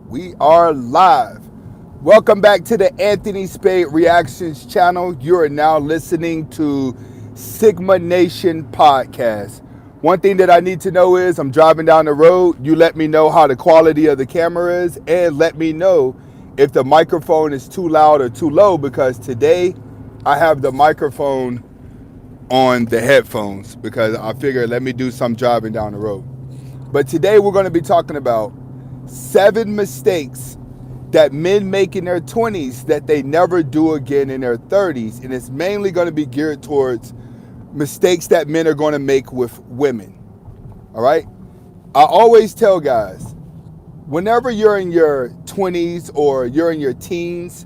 We are live. Welcome back to the Anthony Spade Reactions channel. You are now listening to Sigma Nation Podcast. One thing that I need to know is I'm driving down the road. You let me know how the quality of the camera is and let me know if the microphone is too loud or too low, because today I have the microphone on the headphones because I figured let me do some driving down the road. But today we're going to be talking about 7 mistakes that men make in their 20s that they never do again in their 30s. And it's mainly going to be geared towards mistakes that men are going to make with women. All right? I always tell guys, whenever you're in your 20s or you're in your teens,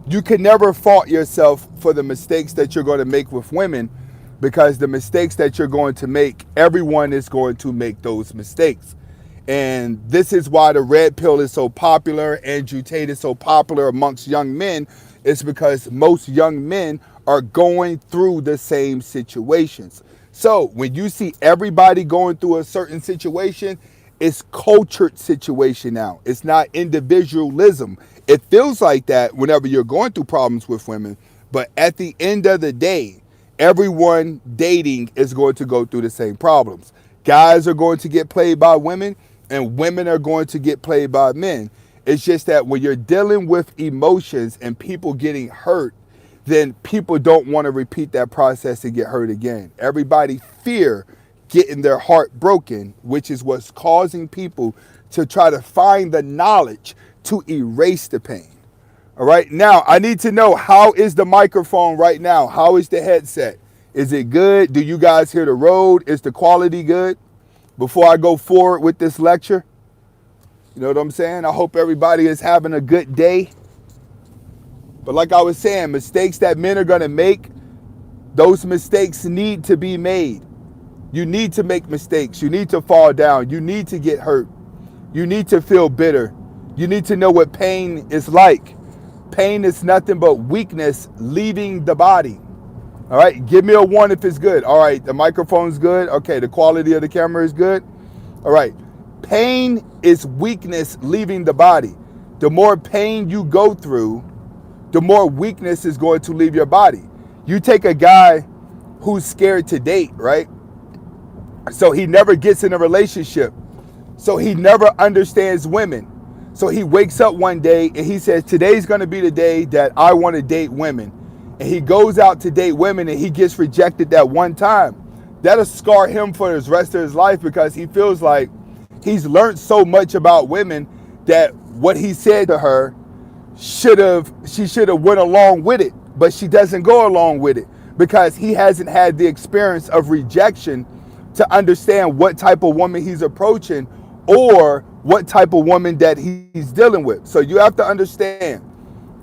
you can never fault yourself for the mistakes that you're going to make with women, because the mistakes that you're going to make, everyone is going to make those mistakes. And this is why the red pill is so popular, Andrew Tate is so popular amongst young men. It's because most young men are going through the same situations. So when you see everybody going through a certain situation, it's cultured situation now. It's not individualism. It feels like that whenever you're going through problems with women, but at the end of the day, everyone dating is going to go through the same problems. Guys are going to get played by women, and women are going to get played by men. It's just that when you're dealing with emotions and people getting hurt, then people don't want to repeat that process and get hurt again. Everybody fear getting their heart broken, which is what's causing people to try to find the knowledge to erase the pain. All right, now I need to know, how is the microphone right now? How is the headset? Is it good? Do you guys hear the road? Is the quality good? Before I go forward with this lecture, you know what I'm saying? I hope everybody is having a good day. But like I was saying, mistakes that men are going to make, those mistakes need to be made. You need to make mistakes. You need to fall down. You need to get hurt. You need to feel bitter. You need to know what pain is like. Pain is nothing but weakness leaving the body. All right, give me a 1 if it's good. All right, the microphone's good. Okay, the quality of the camera is good. All right, pain is weakness leaving the body. The more pain you go through, the more weakness is going to leave your body. You take a guy who's scared to date, right? So he never gets in a relationship. So he never understands women. So he wakes up one day and he says, today's going to be the day that I want to date women. And he goes out to date women and he gets rejected that one time. That'll scar him for the rest of his life, because he feels like he's learned so much about women that what he said to her she should have went along with it, but she doesn't go along with it because he hasn't had the experience of rejection to understand what type of woman he's approaching or what type of woman that he's dealing with. So you have to understand,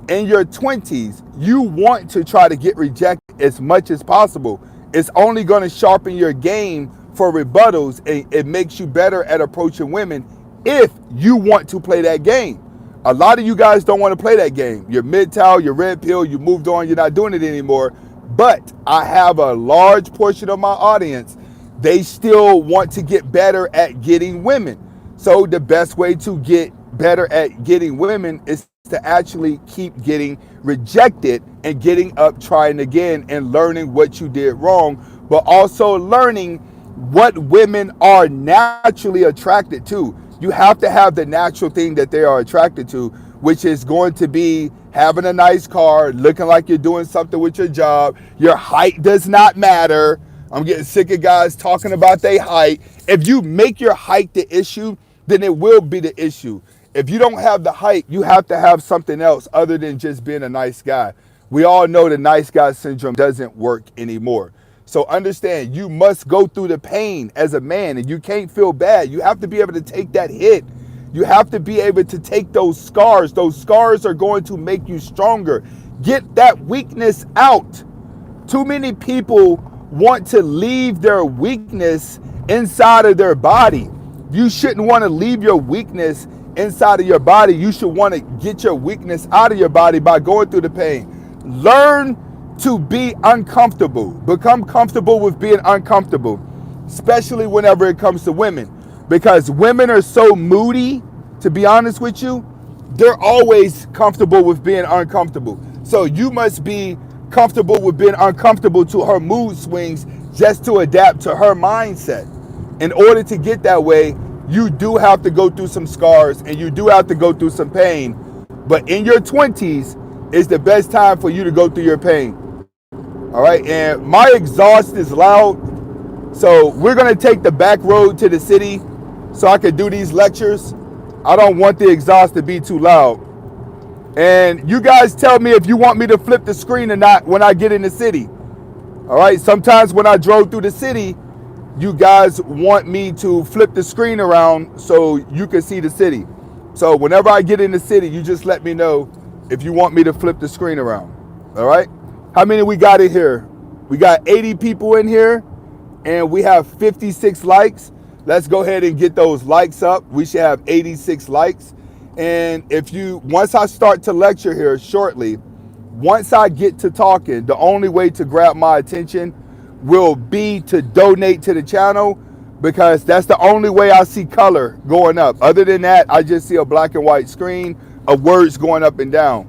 in your 20s, you want to try to get rejected as much as possible. It's only going to sharpen your game for rebuttals, and it makes you better at approaching women if you want to play that game. A lot of you guys don't want to play that game. You're mid-towel, you're red pill, you moved on, you're not doing it anymore. But I have a large portion of my audience, they still want to get better at getting women. So the best way to get better at getting women is to actually keep getting rejected and getting up, trying again, and learning what you did wrong, but also learning what women are naturally attracted to. You have to have the natural thing that they are attracted to, which is going to be having a nice car, looking like you're doing something with your job. Your height does not matter. I'm getting sick of guys talking about their height. If you make your height the issue, then it will be the issue. If you don't have the height, you have to have something else other than just being a nice guy. We all know the nice guy syndrome doesn't work anymore. So understand, you must go through the pain as a man, and you can't feel bad. You have to be able to take that hit. You have to be able to take those scars. Those scars are going to make you stronger. Get that weakness out. Too many people want to leave their weakness inside of their body. You shouldn't want to leave your weakness inside of your body. You should want to get your weakness out of your body by going through the pain. Learn to be uncomfortable. Become comfortable with being uncomfortable, especially whenever it comes to women, because women are so moody, to be honest with you. they're always comfortable with being uncomfortable. So you must be comfortable with being uncomfortable to her mood swings just to adapt to her mindset. In order to get that way, you do have to go through some scars and you do have to go through some pain. But in your 20s is the best time for you to go through your pain. All right. And my exhaust is loud. So we're going to take the back road to the city so I can do these lectures. I don't want the exhaust to be too loud. And you guys tell me if you want me to flip the screen or not when I get in the city. All right. Sometimes when I drove through the city, you guys want me to flip the screen around so you can see the city. So whenever I get in the city, you just let me know if you want me to flip the screen around. All right. How many we got in here? We got 80 people in here and we have 56 likes. Let's go ahead and get those likes up. We should have 86 likes. And once I start to lecture here shortly, once I get to talking, the only way to grab my attention will be to donate to the channel, because that's the only way I see color going up. Other than that, I just see a black and white screen of words going up and down.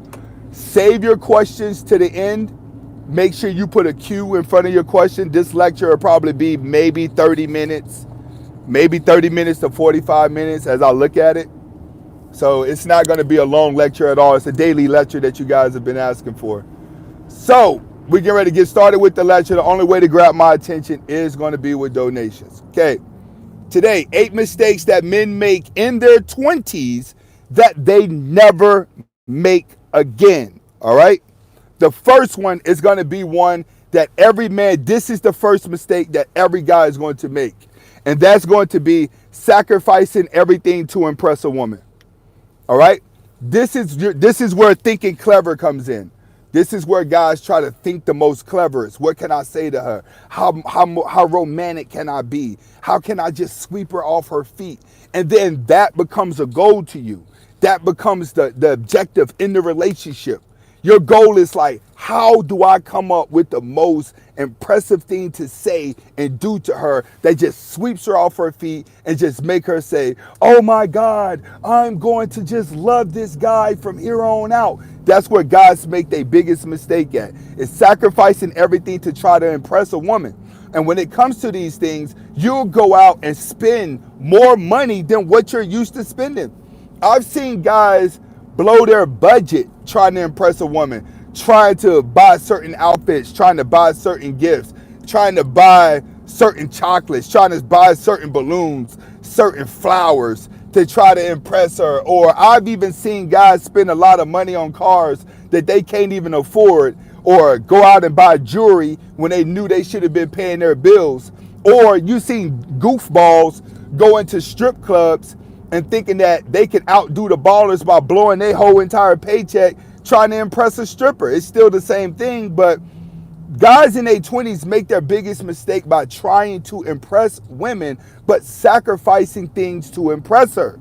Save your questions to the end. Make sure you put a Q in front of your question. This lecture will probably be maybe 30 minutes, maybe 30 minutes to 45 minutes as I look at it. So it's not going to be a long lecture at all. It's a daily lecture that you guys have been asking for. So we get ready to get started with the lecture. The only way to grab my attention is going to be with donations. Okay. Today, 8 mistakes that men make in their 20s that they never make again. All right. The first one is going to be one that every man, this is the first mistake that every guy is going to make. And that's going to be sacrificing everything to impress a woman. All right. This is where thinking clever comes in. This is where guys try to think the most cleverest. What can I say to her? How romantic can I be? How can I just sweep her off her feet? And then that becomes a goal to you. That becomes the objective in the relationship. Your goal is like, how do I come up with the most impressive thing to say and do to her that just sweeps her off her feet and just make her say, oh my God, I'm going to just love this guy from here on out. That's where guys make their biggest mistake at, is sacrificing everything to try to impress a woman. And when it comes to these things, you'll go out and spend more money than what you're used to spending. I've seen guys blow their budget trying to impress a woman, trying to buy certain outfits, trying to buy certain gifts, trying to buy certain chocolates, trying to buy certain balloons, certain flowers to try to impress her. Or I've even seen guys spend a lot of money on cars that they can't even afford, or go out and buy jewelry when they knew they should have been paying their bills. Or you seen goofballs go into strip clubs and thinking that they can outdo the ballers by blowing their whole entire paycheck trying to impress a stripper. It's still the same thing, but guys in their 20s make their biggest mistake by trying to impress women, but sacrificing things to impress her.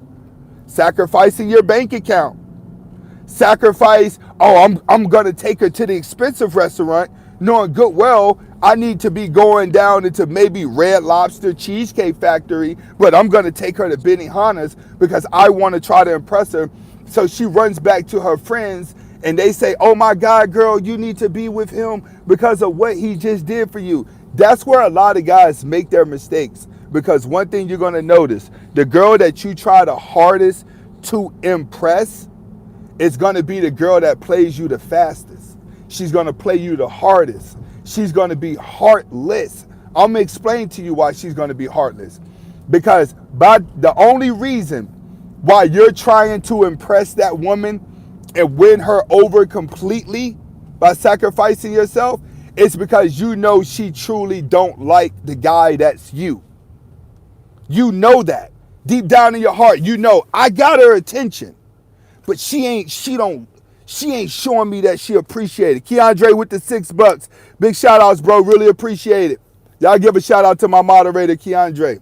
Sacrificing your bank account. Sacrifice, I'm going to take her to the expensive restaurant, knowing good well I need to be going down into maybe Red Lobster Cheesecake Factory, but I'm going to take her to Benihana's because I want to try to impress her. So she runs back to her friends and they say, oh my God, girl, you need to be with him because of what he just did for you. That's where a lot of guys make their mistakes, because one thing you're going to notice, the girl that you try the hardest to impress is going to be the girl that plays you the fastest. She's going to play you the hardest. She's going to be heartless. I'm going to explain to you why she's going to be heartless. Because by the only reason why you're trying to impress that woman and win her over completely by sacrificing yourself is because you know she truly don't like the guy that's you. You know that. Deep down in your heart, you know, I got her attention, but she ain't showing me that she appreciated. Keandre with the $6. Big shout outs, bro. Really appreciate it. Y'all give a shout out to my moderator, Keandre.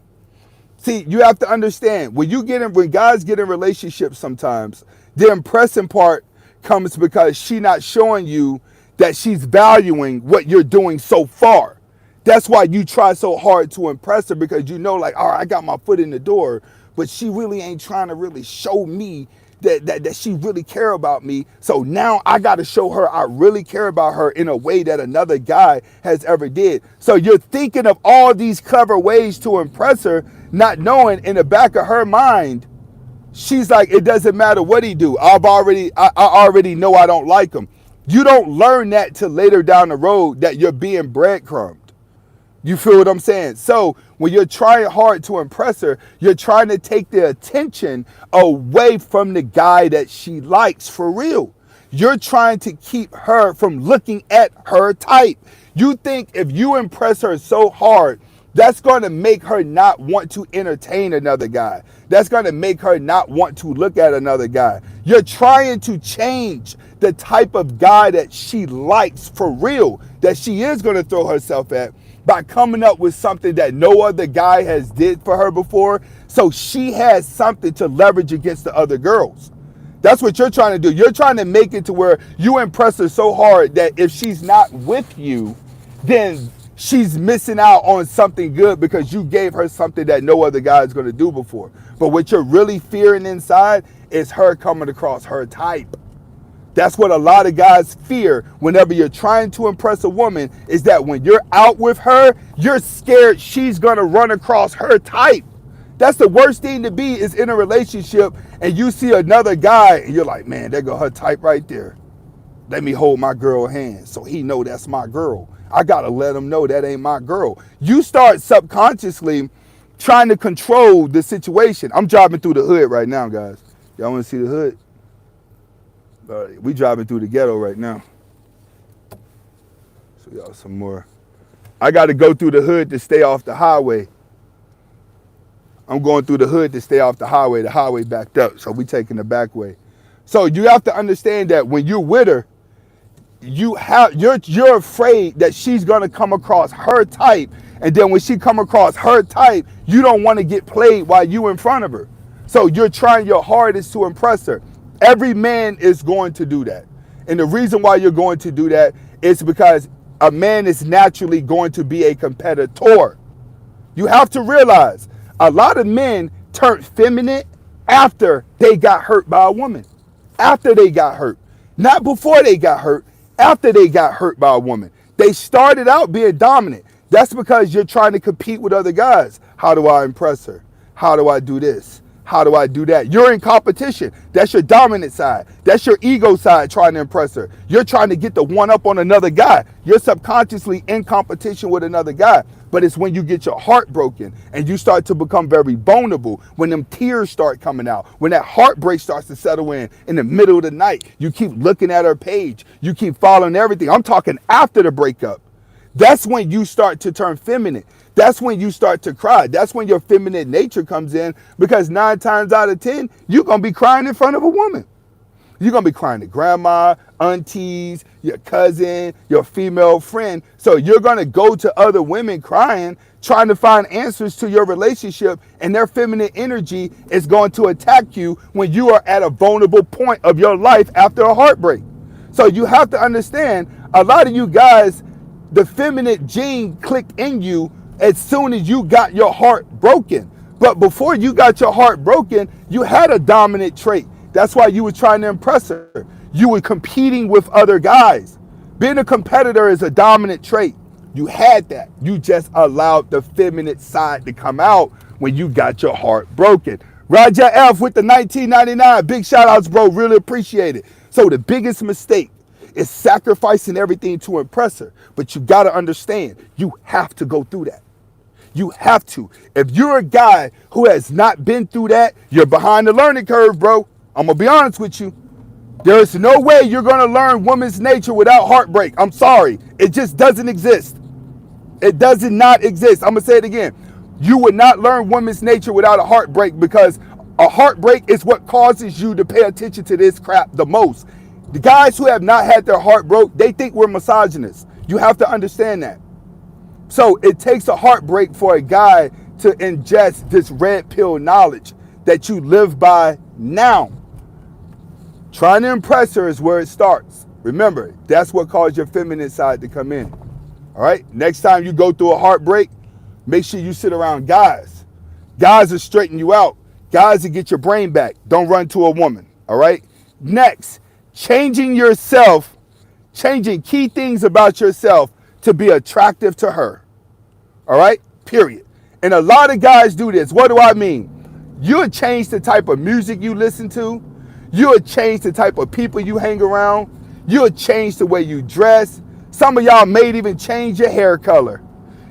See, you have to understand, when guys get in relationships sometimes, the impressing part comes because she not showing you that she's valuing what you're doing so far. That's why you try so hard to impress her, because you know, like, all right, I got my foot in the door, but she really ain't trying to really show me that she really care about me. So now I got to show her I really care about her in a way that another guy has ever did. So you're thinking of all these clever ways to impress her, not knowing in the back of her mind, she's like, it doesn't matter what he do. I already know I don't like him. You don't learn that till later down the road that you're being breadcrumbed. You feel what I'm saying? So when you're trying hard to impress her, you're trying to take the attention away from the guy that she likes for real. You're trying to keep her from looking at her type. You think if you impress her so hard, that's going to make her not want to entertain another guy. That's going to make her not want to look at another guy. You're trying to change the type of guy that she likes for real, that she is going to throw herself at, by coming up with something that no other guy has did for her before, so she has something to leverage against the other girls. That's what you're trying to do. You're trying to make it to where you impress her so hard that if she's not with you, then she's missing out on something good because you gave her something that no other guy is going to do before. But what you're really fearing inside is her coming across her type. That's what a lot of guys fear whenever you're trying to impress a woman, is that when you're out with her, you're scared she's going to run across her type. That's the worst thing to be, is in a relationship and you see another guy and you're like, man, there go her type right there. Let me hold my girl hand so he know that's my girl. I got to let him know that ain't my girl. You start subconsciously trying to control the situation. I'm driving through the hood right now, guys. Y'all want to see the hood? We driving through the ghetto right now. So y'all some more. I got to go through the hood to stay off the highway. I'm going through the hood to stay off the highway. The highway backed up, so we taking the back way. So you have to understand that when you're with her, you're afraid that she's gonna come across her type, and then when she come across her type, you don't want to get played while you in front of her. So you're trying your hardest to impress her. Every man is going to do that. And the reason why you're going to do that is because a man is naturally going to be a competitor. You have to realize a lot of men turn feminine after they got hurt by a woman. After they got hurt. Not before they got hurt. After they got hurt by a woman. They started out being dominant. That's because you're trying to compete with other guys. How do I impress her? How do I do this? How do I do that? You're in competition. That's your dominant side. That's your ego side, trying to impress her. You're trying to get the one up on another guy. You're subconsciously in competition with another guy. But it's when you get your heart broken and you start to become very vulnerable, when them tears start coming out, when that heartbreak starts to settle in the middle of the night. You keep looking at her page. You keep following everything. I'm talking after the breakup. That's when you start to turn feminine. That's when you start to cry. That's when your feminine nature comes in, because 9 times out of 10, you're going to be crying in front of a woman. You're going to be crying to grandma, aunties, your cousin, your female friend. So you're going to go to other women crying, trying to find answers to your relationship, and their feminine energy is going to attack you when you are at a vulnerable point of your life after a heartbreak. So you have to understand, a lot of you guys, the feminine gene clicked in you as soon as you got your heart broken. But before you got your heart broken, you had a dominant trait. That's why you were trying to impress her. You were competing with other guys. Being a competitor is a dominant trait. You had that. You just allowed the feminine side to come out when you got your heart broken. Roger F with the 1999. Big shout outs, bro. Really appreciate it. So the biggest mistake is sacrificing everything to impress her. But you got to understand, you have to go through that. You have to. If you're a guy who has not been through that, you're behind the learning curve, bro. I'm going to be honest with you. There's no way you're going to learn woman's nature without heartbreak. I'm sorry. It just doesn't exist. It does not exist. I'm going to say it again. You would not learn woman's nature without a heartbreak, because a heartbreak is what causes you to pay attention to this crap the most. The guys who have not had their heart broke, they think we're misogynists. You have to understand that. So it takes a heartbreak for a guy to ingest this red pill knowledge that you live by now. Trying to impress her is where it starts. Remember, that's what caused your feminine side to come in. All right? Next time you go through a heartbreak, make sure you sit around guys. Guys will straighten you out. Guys will get your brain back. Don't run to a woman. All right. Next, changing yourself, changing key things about yourself to be attractive to her. All right. Period. And a lot of guys do this. What do I mean? You would change the type of music you listen to. You would change the type of people you hang around. You would change the way you dress. Some of y'all may even change your hair color.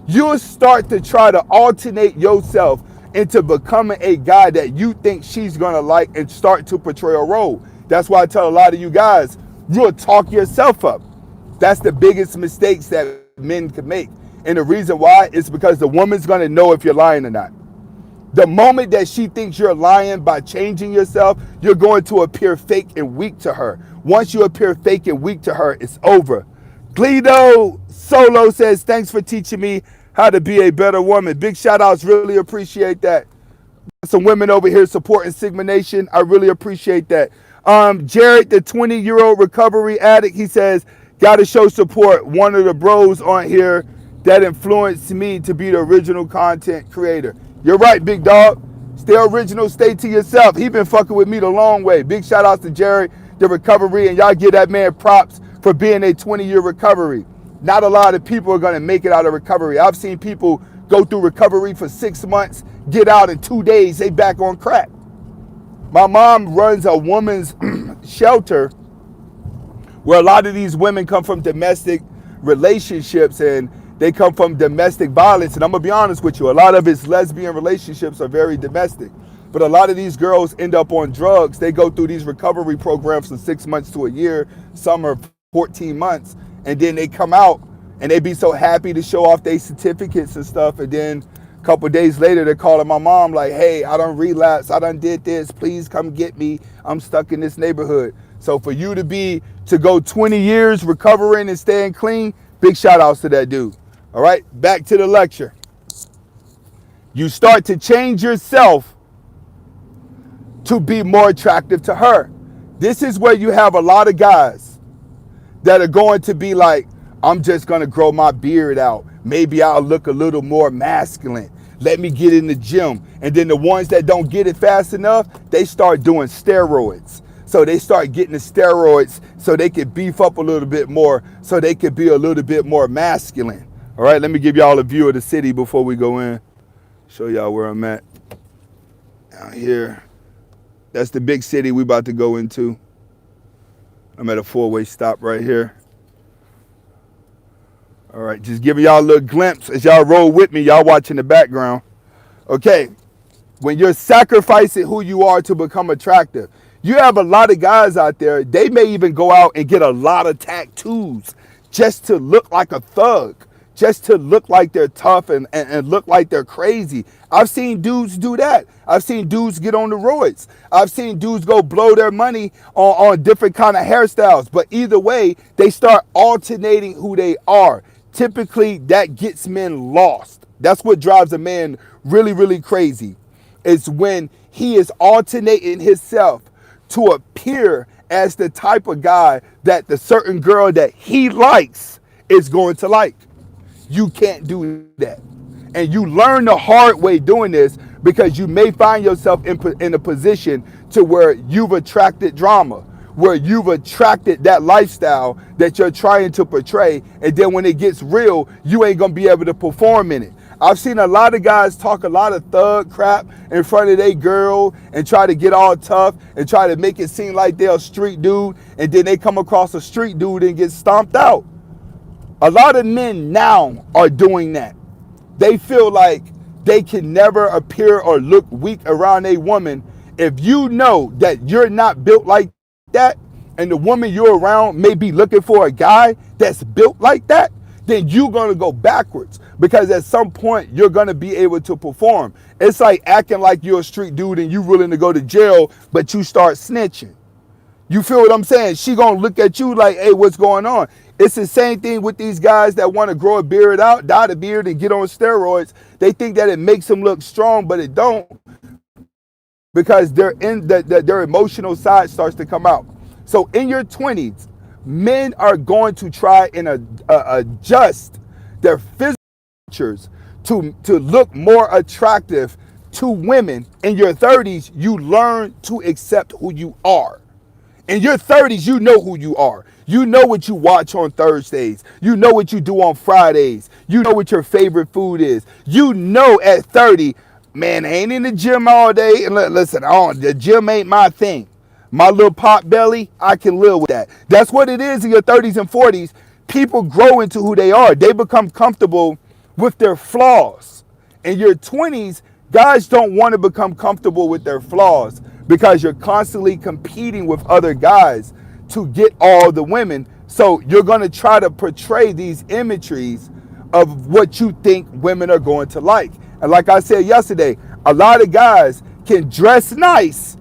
You'll start to try to alternate yourself into becoming a guy that you think she's going to like and start to portray a role. That's why I tell a lot of you guys, you'll talk yourself up. That's the biggest mistakes that men can make. And the reason why is because the woman's going to know if you're lying or not. The moment that she thinks you're lying by changing yourself, you're going to appear fake and weak to her. Once you appear fake and weak to her, it's over. Glido Solo says, thanks for teaching me how to be a better woman. Big shout outs. Really appreciate that. Some women over here supporting Sigma Nation. I really appreciate that. Jared, the 20-year-old recovery addict, he says, got to show support. One of the bros on here that influenced me to be the original content creator. You're right, big dog. Stay original, stay to yourself. He been fucking with me the long way. Big shout outs to Jared, the recovery, and y'all give that man props for being a 20-year recovery. Not a lot of people are going to make it out of recovery. I've seen people go through recovery for 6 months, get out in 2 days, they back on crack. My mom runs a woman's shelter where a lot of these women come from domestic relationships and they come from domestic violence. And I'm going to be honest with you, a lot of his lesbian relationships are very domestic. But a lot of these girls end up on drugs. They go through these recovery programs from 6 months to a year. Some are 14 months. And then they come out and they be so happy to show off their certificates and stuff. And then a couple of days later, they're calling my mom like, hey, I done relapsed. I done did this. Please come get me. I'm stuck in this neighborhood. So for you to go 20 years recovering and staying clean, big shout outs to that dude. All right, back to the lecture. You start to change yourself to be more attractive to her. This is where you have a lot of guys that are going to be like, I'm just going to grow my beard out. Maybe I'll look a little more masculine. Let me get in the gym. And then the ones that don't get it fast enough, they start doing steroids. So they start getting the steroids so they can beef up a little bit more, so they can be a little bit more masculine. All right, let me give y'all a view of the city before we go in. Show y'all where I'm at. Down here. That's the big city we about to go into. I'm at a four-way stop right here. All right, just giving y'all a little glimpse as y'all roll with me. Y'all watching the background. Okay, when you're sacrificing who you are to become attractive, you have a lot of guys out there, they may even go out and get a lot of tattoos just to look like a thug, just to look like they're tough and look like they're crazy. I've seen dudes do that. I've seen dudes get on the roids. I've seen dudes go blow their money on different kind of hairstyles. But either way, they start alternating who they are. Typically, that gets men lost. That's what drives a man really, really crazy. It's when he is alternating himself to appear as the type of guy that the certain girl that he likes is going to like. You can't do that. And you learn the hard way doing this because you may find yourself in a position to where you've attracted drama, where you've attracted that lifestyle that you're trying to portray. And then when it gets real, you ain't going to be able to perform in it. I've seen a lot of guys talk a lot of thug crap in front of their girl and try to get all tough and try to make it seem like they're a street dude. And then they come across a street dude and get stomped out. A lot of men now are doing that. They feel like they can never appear or look weak around a woman. If you know that you're not built like that and the woman you're around may be looking for a guy that's built like that, then you're going to go backwards because at some point you're going to be able to perform. It's like acting like you're a street dude and you're willing to go to jail, but you start snitching. You feel what I'm saying? She going to look at you like, hey, what's going on? It's the same thing with these guys that want to grow a beard out, dye the beard, and get on steroids. They think that it makes them look strong, but it don't, because their emotional side starts to come out. So in your 20s, men are going to try and adjust their physical features to look more attractive to women. In your 30s, you learn to accept who you are. In your 30s, you know who you are. You know what you watch on Thursdays. You know what you do on Fridays. You know what your favorite food is. You know at 30, man, I ain't in the gym all day. And listen, the gym ain't my thing. My little pot belly, I can live with that. That's what it is in your 30s and 40s. People grow into who they are. They become comfortable with their flaws. In your 20s, guys don't want to become comfortable with their flaws because you're constantly competing with other guys to get all the women. So you're going to try to portray these imageries of what you think women are going to like. And like I said yesterday, a lot of guys can dress nice,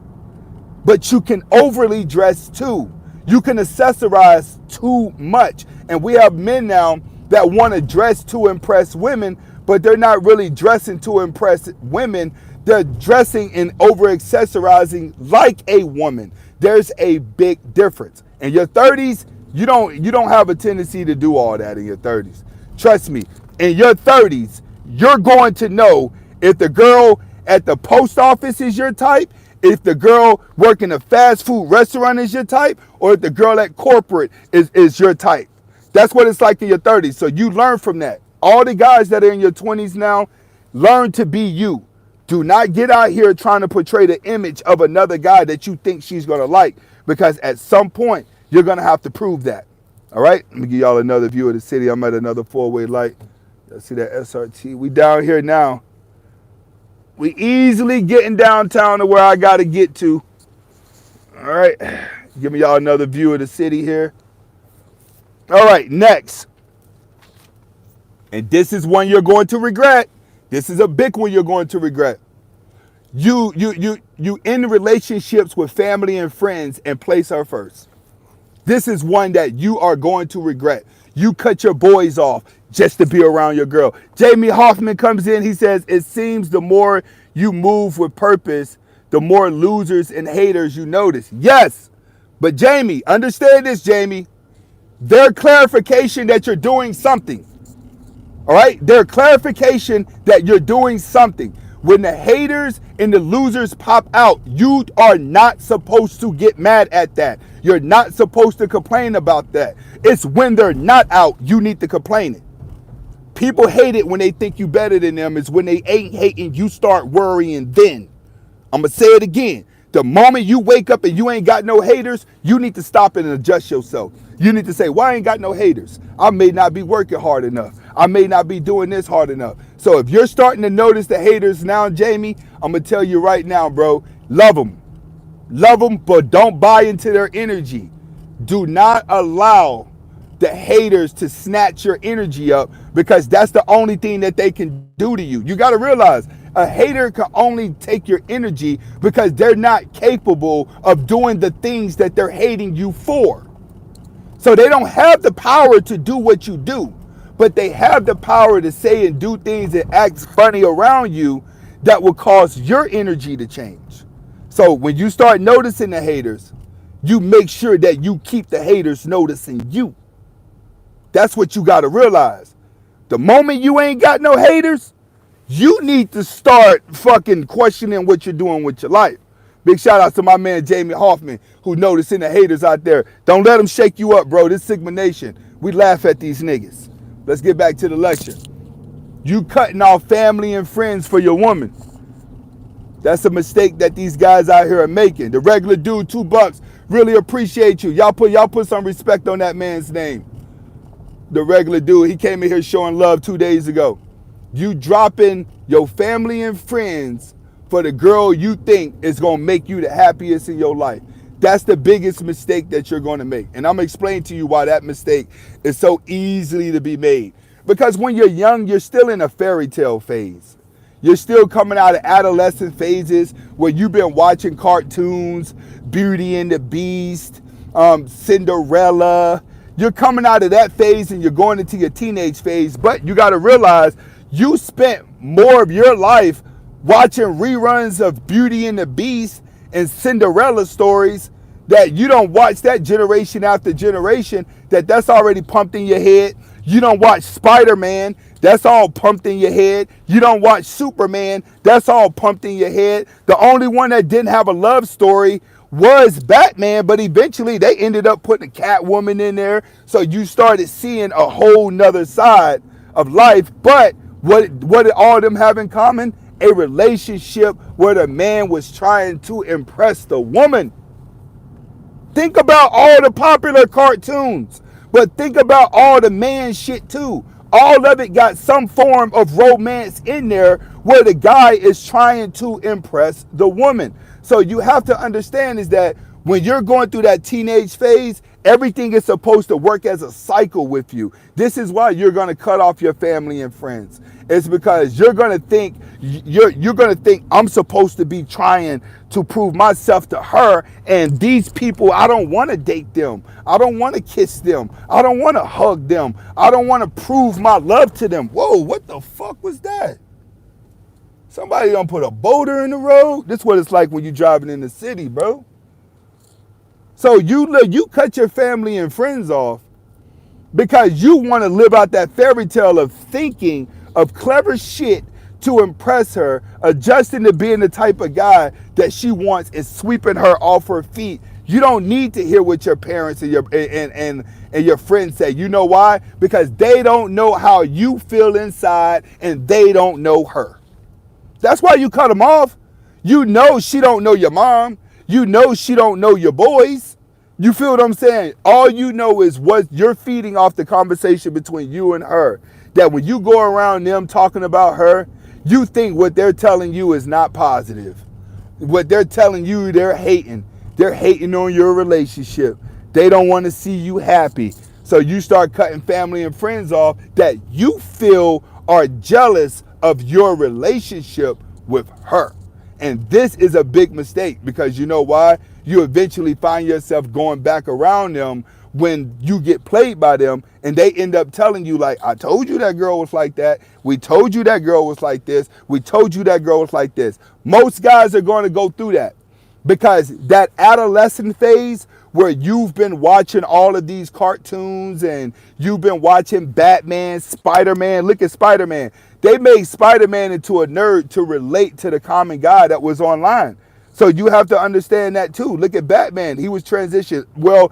but you can overly dress too. You can accessorize too much. And we have men now that want to dress to impress women, but they're not really dressing to impress women. They're dressing and over accessorizing like a woman. There's a big difference. In your 30s, you don't have a tendency to do all that in your 30s. Trust me, in your 30s, you're going to know if the girl at the post office is your type, if the girl working a fast food restaurant is your type, or if the girl at corporate is your type. That's what it's like in your 30s. So you learn from that. All the guys that are in your 20s now, learn to be you. Do not get out here trying to portray the image of another guy that you think she's going to like, because at some point, you're going to have to prove that. All right? Let me give y'all another view of the city. I'm at another four-way light. Y'all see that SRT? We down here now. We easily getting downtown to where I got to get to. All right. Give me y'all another view of the city here. All right, next. And this is one you're going to regret. This is a big one you're going to regret. You end relationships with family and friends and place her first. This is one that you are going to regret. You cut your boys off just to be around your girl. Jamie Hoffman comes in. He says, it seems the more you move with purpose, the more losers and haters you notice. Yes, but Jamie, understand this, Jamie. Their clarification that you're doing something. All right? Their clarification that you're doing something. When the haters and the losers pop out, you are not supposed to get mad at that. You're not supposed to complain about that. It's when they're not out, you need to complain it. People hate it when they think you better than them. It's when they ain't hating, you start worrying then. I'm going to say it again. The moment you wake up and you ain't got no haters, you need to stop it and adjust yourself. You need to say, well, I ain't got no haters. I may not be working hard enough. I may not be doing this hard enough. So if you're starting to notice the haters now, Jamie, I'm going to tell you right now, bro, love them. Love them, but don't buy into their energy. Do not allow the haters to snatch your energy up, because that's the only thing that they can do to you. You got to realize a hater can only take your energy because they're not capable of doing the things that they're hating you for. So they don't have the power to do what you do, but they have the power to say and do things and act funny around you that will cause your energy to change. So when you start noticing the haters, you make sure that you keep the haters noticing you. That's what you got to realize. The moment you ain't got no haters, you need to start fucking questioning what you're doing with your life. Big shout out to my man Jamie Hoffman, who noticing the haters out there. Don't let them shake you up, bro. This Sigma Nation. We laugh at these niggas. Let's get back to the lecture. You cutting off family and friends for your woman. That's a mistake that these guys out here are making. The regular dude, $2. Really appreciate you. Y'all put some respect on that man's name. The regular dude, he came in here showing love 2 days ago. You dropping your family and friends for the girl you think is going to make you the happiest in your life. That's the biggest mistake that you're going to make. And I'm going to explain to you why that mistake is so easily to be made. Because when you're young, you're still in a fairy tale phase. You're still coming out of adolescent phases where you've been watching cartoons, Beauty and the Beast, Cinderella. You're coming out of that phase and you're going into your teenage phase. But you got to realize you spent more of your life watching reruns of Beauty and the Beast and Cinderella stories that you don't watch that generation after generation, that's already pumped in your head. You don't watch Spider-Man, that's all pumped in your head. You don't watch Superman, that's all pumped in your head. The only one that didn't have a love story was Batman, but eventually they ended up putting a Catwoman in there. So you started seeing a whole nother side of life. But what did all of them have in common? A relationship where the man was trying to impress the woman. Think about all the popular cartoons, but think about all the man shit too. All of it got some form of romance in there where the guy is trying to impress the woman. So you have to understand is that when you're going through that teenage phase, everything is supposed to work as a cycle with you. This is why you're going to cut off your family and friends. It's because you're going to think I'm supposed to be trying to prove myself to her, and these people, I don't want to date them. I don't want to kiss them. I don't want to hug them. I don't want to prove my love to them. Whoa, what the fuck was that? Somebody done put a boulder in the road? This is what it's like when you're driving in the city, bro. So you cut your family and friends off because you want to live out that fairy tale of thinking of clever shit to impress her, adjusting to being the type of guy that she wants and sweeping her off her feet. You don't need to hear what your parents and your friends say. You know why? Because they don't know how you feel inside and they don't know her. That's why you cut them off. You know she don't know your mom. You know she don't know your boys. You feel what I'm saying? All you know is what you're feeding off the conversation between you and her. That when you go around them talking about her, you think what they're telling you is not positive. What they're telling you, they're hating. They're hating on your relationship. They don't want to see you happy. So you start cutting family and friends off that you feel are jealous of your relationship with her. And this is a big mistake because you know why? You eventually find yourself going back around them when you get played by them and they end up telling you like, I told you that girl was like that. We told you that girl was like this. We told you that girl was like this. Most guys are going to go through that because that adolescent phase where you've been watching all of these cartoons and you've been watching Batman, Spider-Man. Look at Spider-Man. They made Spider-Man into a nerd to relate to the common guy that was online. So you have to understand that too. Look at Batman. He was transitioned. Well,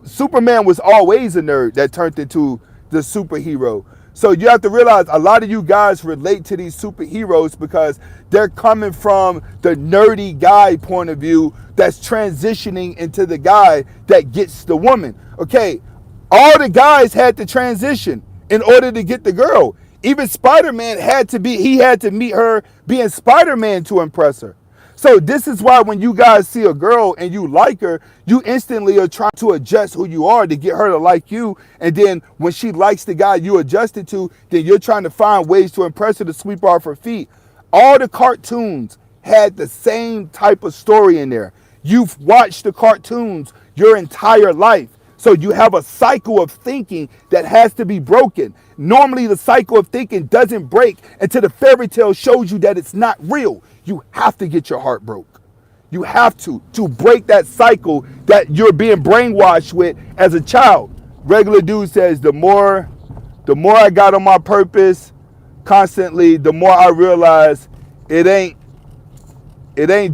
Superman was always a nerd that turned into the superhero. So you have to realize a lot of you guys relate to these superheroes because they're coming from the nerdy guy point of view that's transitioning into the guy that gets the woman. Okay, all the guys had to transition in order to get the girl. Even Spider-Man had to meet her being Spider-Man to impress her. So this is why when you guys see a girl and you like her, you instantly are trying to adjust who you are to get her to like you. And then when she likes the guy you adjusted to, then you're trying to find ways to impress her to sweep off her feet. All the cartoons had the same type of story in there. You've watched the cartoons your entire life. So you have a cycle of thinking that has to be broken. Normally the cycle of thinking doesn't break until the fairy tale shows you that it's not real. You have to get your heart broke. You have to break that cycle that you're being brainwashed with as a child. Regular dude says the more I got on my purpose constantly, the more I realize it ain't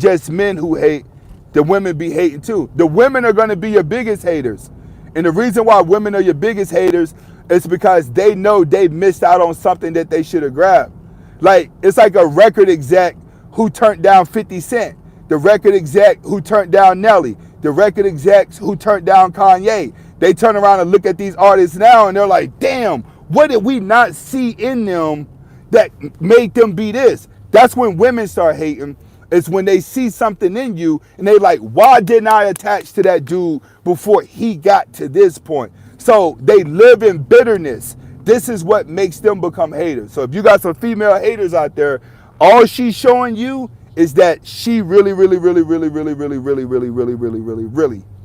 just men who hate. The women be hating too. The women are going to be your biggest haters. And the reason why women are your biggest haters is because they know they missed out on something that they should have grabbed. Like, it's like a record exec who turned down 50 Cent, the record exec who turned down Nelly, the record execs who turned down Kanye. They turn around and look at these artists now and they're like, damn, what did we not see in them that made them be this? That's when women start hating. It's when they see something in you and they like, why didn't I attach to that dude before he got to this point? So they live in bitterness. This is what makes them become haters. So if you got some female haters out there, all she's showing you is that she really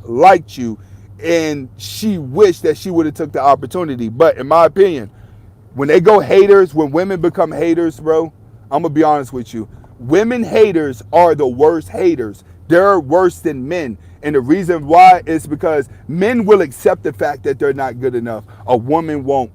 liked you and she wished that she would have took the opportunity. But in my opinion, when they go haters, when women become haters, bro, I'm going to be honest with you. Women haters are the worst haters. They're worse than men. And the reason why is because men will accept the fact that they're not good enough. A woman won't.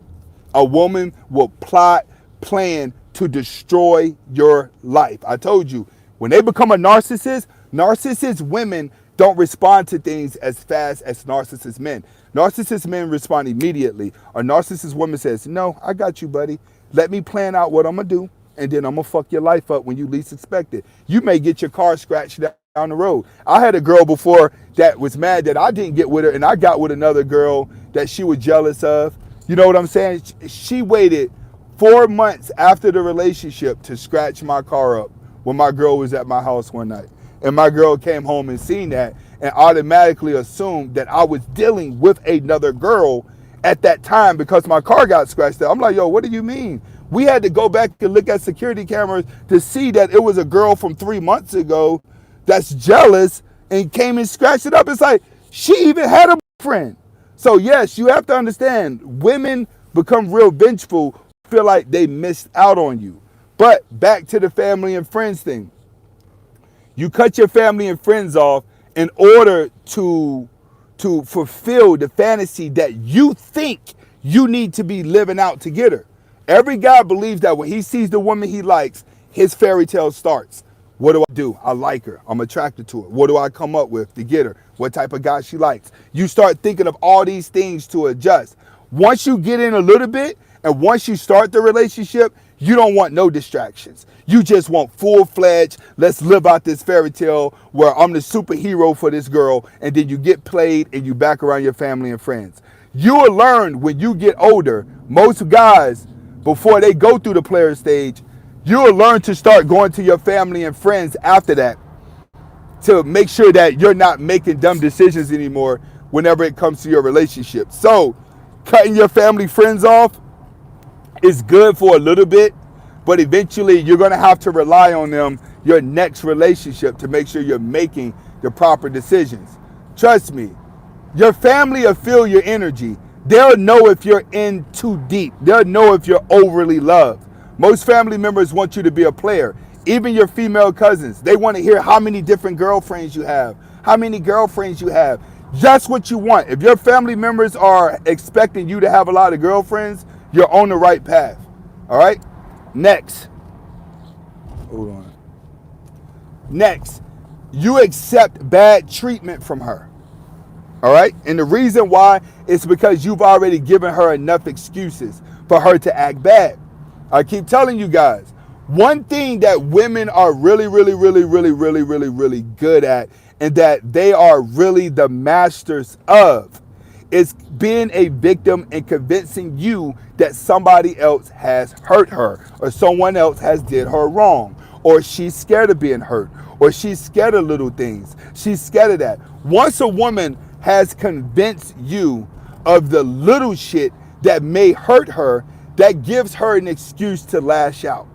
A woman will plot, plan to destroy your life. I told you, when they become a narcissist, Narcissist women don't respond to things as fast as narcissist men. Narcissist men respond immediately. A narcissist woman says, no, I got you, buddy. Let me plan out what I'm going to do, and then I'm going to fuck your life up when you least expect it. You may get your car scratched down the road. I had a girl before that was mad that I didn't get with her, and I got with another girl that she was jealous of. You know what I'm saying? She waited 4 months after the relationship to scratch my car up when my girl was at my house one night. And my girl came home and seen that and automatically assumed that I was dealing with another girl at that time because my car got scratched up. I'm like, yo, what do you mean? We had to go back and look at security cameras to see that it was a girl from 3 months ago that's jealous and came and scratched it up. It's like she even had a boyfriend. So yes, you have to understand, women become real vengeful, feel like they missed out on you. But back to the family and friends thing. You cut your family and friends off in order to fulfill the fantasy that you think you need to be living out to get her. Every guy believes that when he sees the woman he likes, his fairy tale starts. What do I do? I like her. I'm attracted to her. What do I come up with to get her? What type of guy she likes? You start thinking of all these things to adjust. Once you get in a little bit, and once you start the relationship, you don't want no distractions. You just want full-fledged, let's live out this fairy tale where I'm the superhero for this girl, and then you get played and you back around your family and friends. You will learn when you get older, most guys, before they go through the player stage, you will learn to start going to your family and friends after that to make sure that you're not making dumb decisions anymore whenever it comes to your relationship. So, cutting your family friends off is good for a little bit, but eventually you're going to have to rely on them your next relationship to make sure you're making the proper decisions. Trust me, your family will feel your energy. They'll know if you're in too deep. They'll know if you're overly loved. Most family members want you to be a player. Even your female cousins, they want to hear how many different girlfriends you have, how many girlfriends you have. Just what you want. If your family members are expecting you to have a lot of girlfriends, you're on the right path. All right? Next. Hold on. Next, you accept bad treatment from her. All right? And the reason why is because you've already given her enough excuses for her to act bad. I keep telling you guys, one thing that women are really good at, and that they are really the masters of, is being a victim and convincing you that somebody else has hurt her, or someone else has did her wrong, or she's scared of being hurt, or she's scared of little things. She's scared of that. Once a woman has convinced you of the little shit that may hurt her, that gives her an excuse to lash out.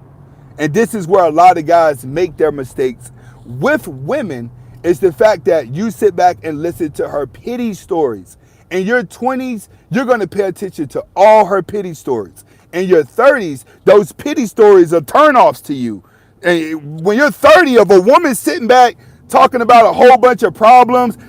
And this is where a lot of guys make their mistakes with women, is the fact that you sit back and listen to her pity stories. In your 20s, you're going to pay attention to all her pity stories. In your 30s, those pity stories are turnoffs to you. And when you're 30, of a woman sitting back talking about a whole bunch of problems,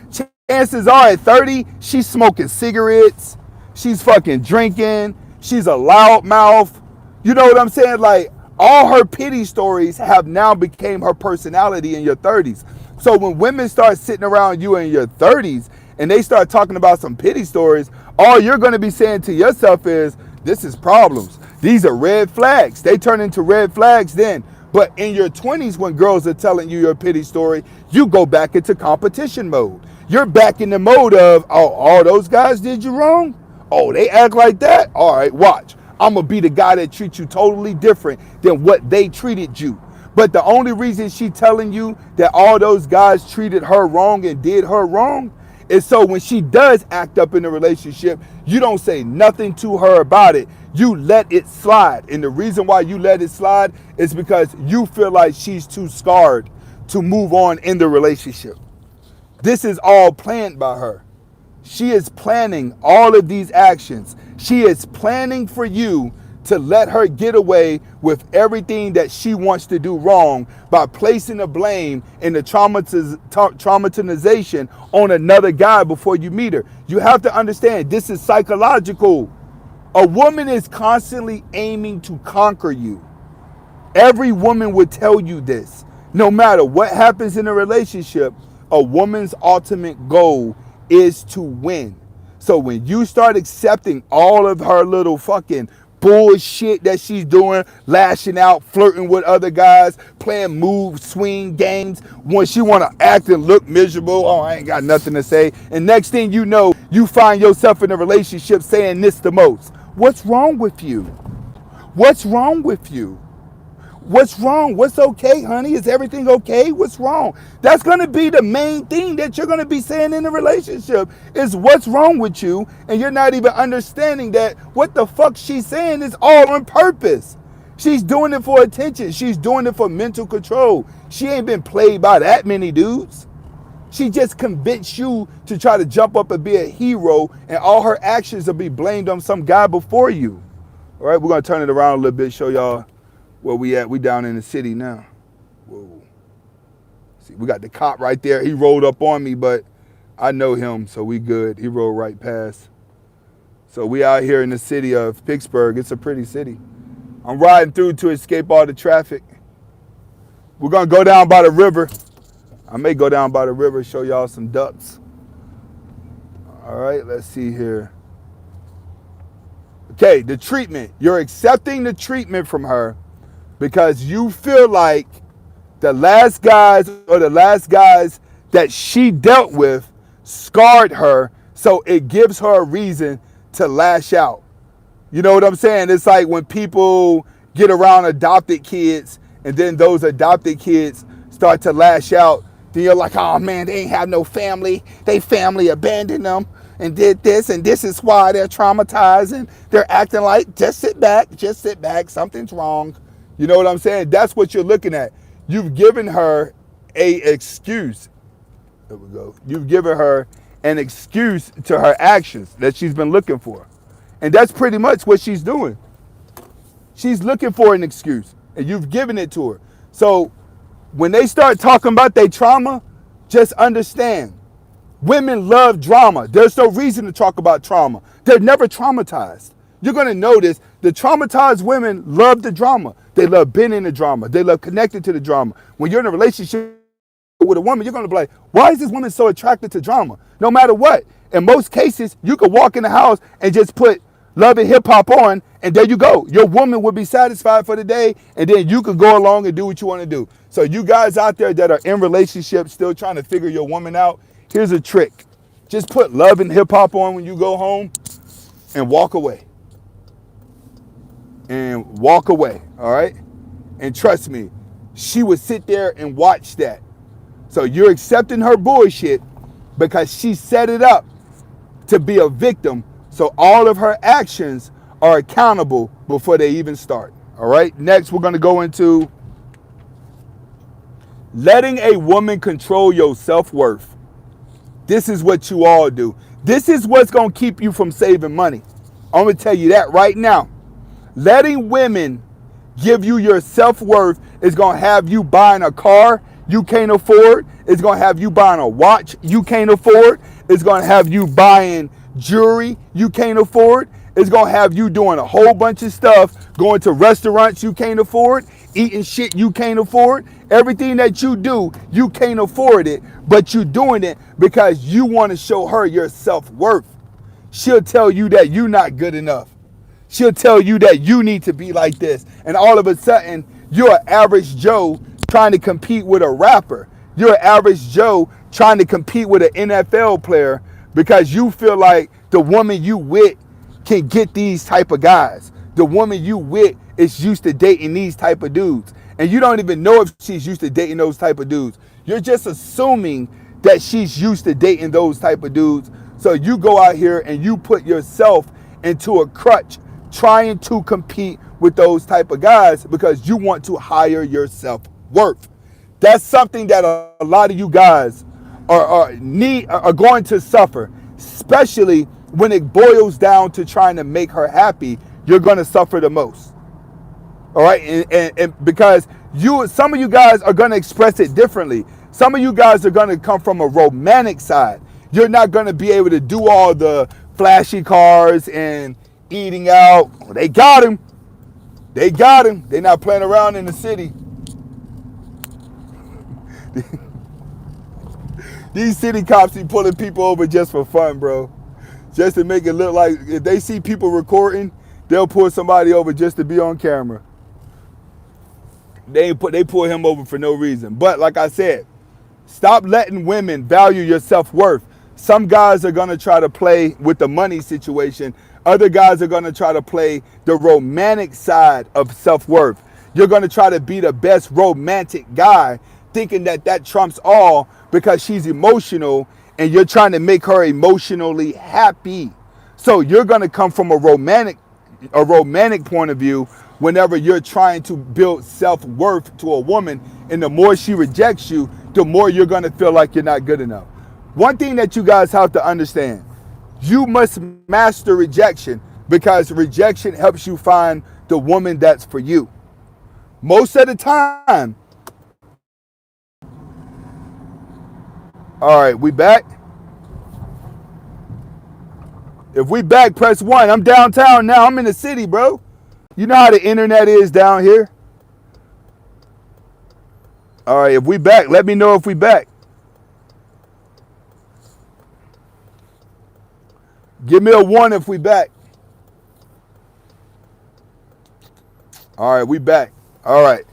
chances are at 30, she's smoking cigarettes, she's fucking drinking, she's a loud mouth. You know what I'm saying? Like, all her pity stories have now became her personality in your 30s. So when women start sitting around you in your 30s and they start talking about some pity stories, all you're going to be saying to yourself is, this is problems. These are red flags. They turn into red flags then. But in your 20s, when girls are telling you your pity story, you go back into competition mode. You're back in the mode of, oh, all those guys did you wrong? Oh, they act like that? All right, watch. I'm going to be the guy that treats you totally different than what they treated you. But the only reason she's telling you that all those guys treated her wrong and did her wrong is so when she does act up in a relationship, you don't say nothing to her about it. You let it slide. And the reason why you let it slide is because you feel like she's too scarred to move on in the relationship. This is all planned by her. She is planning all of these actions. She is planning for you to let her get away with everything that she wants to do wrong by placing the blame and the traumatization on another guy before you meet her. You have to understand, this is psychological. A woman is constantly aiming to conquer you. Every woman would tell you this. No matter what happens in a relationship, a woman's ultimate goal is to win. So when you start accepting all of her little fucking bullshit that she's doing, lashing out, flirting with other guys, playing move, swing games, when she want to act and look miserable, oh, I ain't got nothing to say. And next thing you know, you find yourself in a relationship saying this the most. What's wrong with you? What's wrong with you? What's wrong? What's okay, honey? Is everything okay? What's wrong? That's going to be the main thing that you're going to be saying in a relationship is what's wrong with you, and you're not even understanding that what the fuck she's saying is all on purpose. She's doing it for attention. She's doing it for mental control. She ain't been played by that many dudes. She just convinced you to try to jump up and be a hero, and all her actions will be blamed on some guy before you. All right, we're going to turn it around a little bit, show y'all where we at. We down in the city now. Whoa. See, we got the cop right there. He rolled up on me, but I know him, so we good. He rolled right past. So we out here in the city of Pittsburgh. It's a pretty city. I'm riding through to escape all the traffic. We're going to go down by the river. I may go down by the river, show y'all some ducks. All right, let's see here. Okay, the treatment. You're accepting the treatment from her because you feel like the last guys that she dealt with scarred her, so it gives her a reason to lash out. You know what I'm saying? It's like when people get around adopted kids and then those adopted kids start to lash out, then you're like, oh man, they ain't have no family. They family abandoned them and did this, and this is why they're traumatized and they're acting like, just sit back, something's wrong. You know what I'm saying? That's what you're looking at. You've given her a excuse. There we go. You've given her an excuse to her actions that she's been looking for. And that's pretty much what she's doing. She's looking for an excuse, and you've given it to her. So when they start talking about their trauma, just understand, women love drama. There's no reason to talk about trauma. They're never traumatized. You're going to notice the traumatized women love the drama. They love being in the drama. They love connected to the drama. When you're in a relationship with a woman, you're going to be like, why is this woman so attracted to drama? No matter what. In most cases, you could walk in the house and just put love and hip hop on, and there you go. Your woman will be satisfied for the day, and then you can go along and do what you want to do. So you guys out there that are in relationships still trying to figure your woman out, here's a trick. Just put love and hip hop on when you go home and walk away. And walk away, all right? And trust me, she would sit there and watch that. So you're accepting her bullshit because she set it up to be a victim. So all of her actions are accountable before they even start. All right. Next, we're going to go into letting a woman control your self-worth. This is what you all do. This is what's going to keep you from saving money. I'm going to tell you that right now. Letting women give you your self-worth is going to have you buying a car you can't afford. It's going to have you buying a watch you can't afford. It's going to have you buying jewelry you can't afford. It's going to have you doing a whole bunch of stuff, going to restaurants you can't afford, eating shit you can't afford. Everything that you do, you can't afford it, but you're doing it because you want to show her your self-worth. She'll tell you that you're not good enough. She'll tell you that you need to be like this. And all of a sudden, you're an average Joe trying to compete with a rapper. You're an average Joe trying to compete with an NFL player because you feel like the woman you with can get these type of guys. The woman you with is used to dating these type of dudes. And you don't even know if she's used to dating those type of dudes. You're just assuming that she's used to dating those type of dudes. So you go out here and you put yourself into a crutch trying to compete with those type of guys because you want to hire your self-worth. That's something that a lot of you guys are going to suffer, especially when it boils down to trying to make her happy. You're going to suffer the most. All right, and because some of you guys are going to express it differently. Some of you guys are going to come from a romantic side. You're not going to be able to do all the flashy cars and eating out. They got him. They got him. They're not playing around in the city. These city cops be pulling people over just for fun, bro. Just to make it look like if they see people recording, they'll pull somebody over just to be on camera. They pull him over for no reason. But like I said, stop letting women value your self-worth. Some guys are going to try to play with the money situation. Other guys are going to try to play the romantic side of self-worth. You're going to try to be the best romantic guy, thinking that that trumps all because she's emotional and you're trying to make her emotionally happy. So you're going to come from a romantic point of view whenever you're trying to build self-worth to a woman, and the more she rejects you, the more you're going to feel like you're not good enough. One thing that you guys have to understand, you must master rejection because rejection helps you find the woman that's for you. Most of the time. All right, we back? If we back, press 1. I'm downtown now. I'm in the city, bro. You know how the internet is down here. All right, if we back, let me know if we back. Give me a 1 if we back. All right, we back. All right.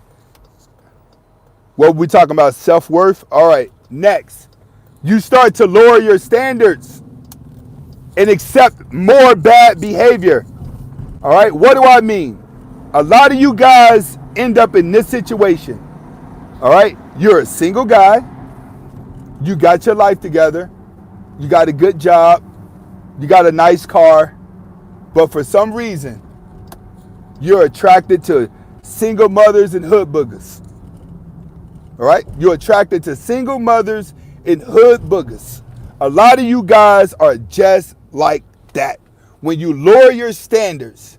What we talking about? Self-worth? All right, next. You start to lower your standards and accept more bad behavior. All right, what do I mean? A lot of you guys end up in this situation. All right, you're a single guy. You got your life together. You got a good job. You got a nice car. But for some reason, you're attracted to single mothers and hood boogers. All right, you're attracted to single mothers and hood boogers. A lot of you guys are just like that. When you lower your standards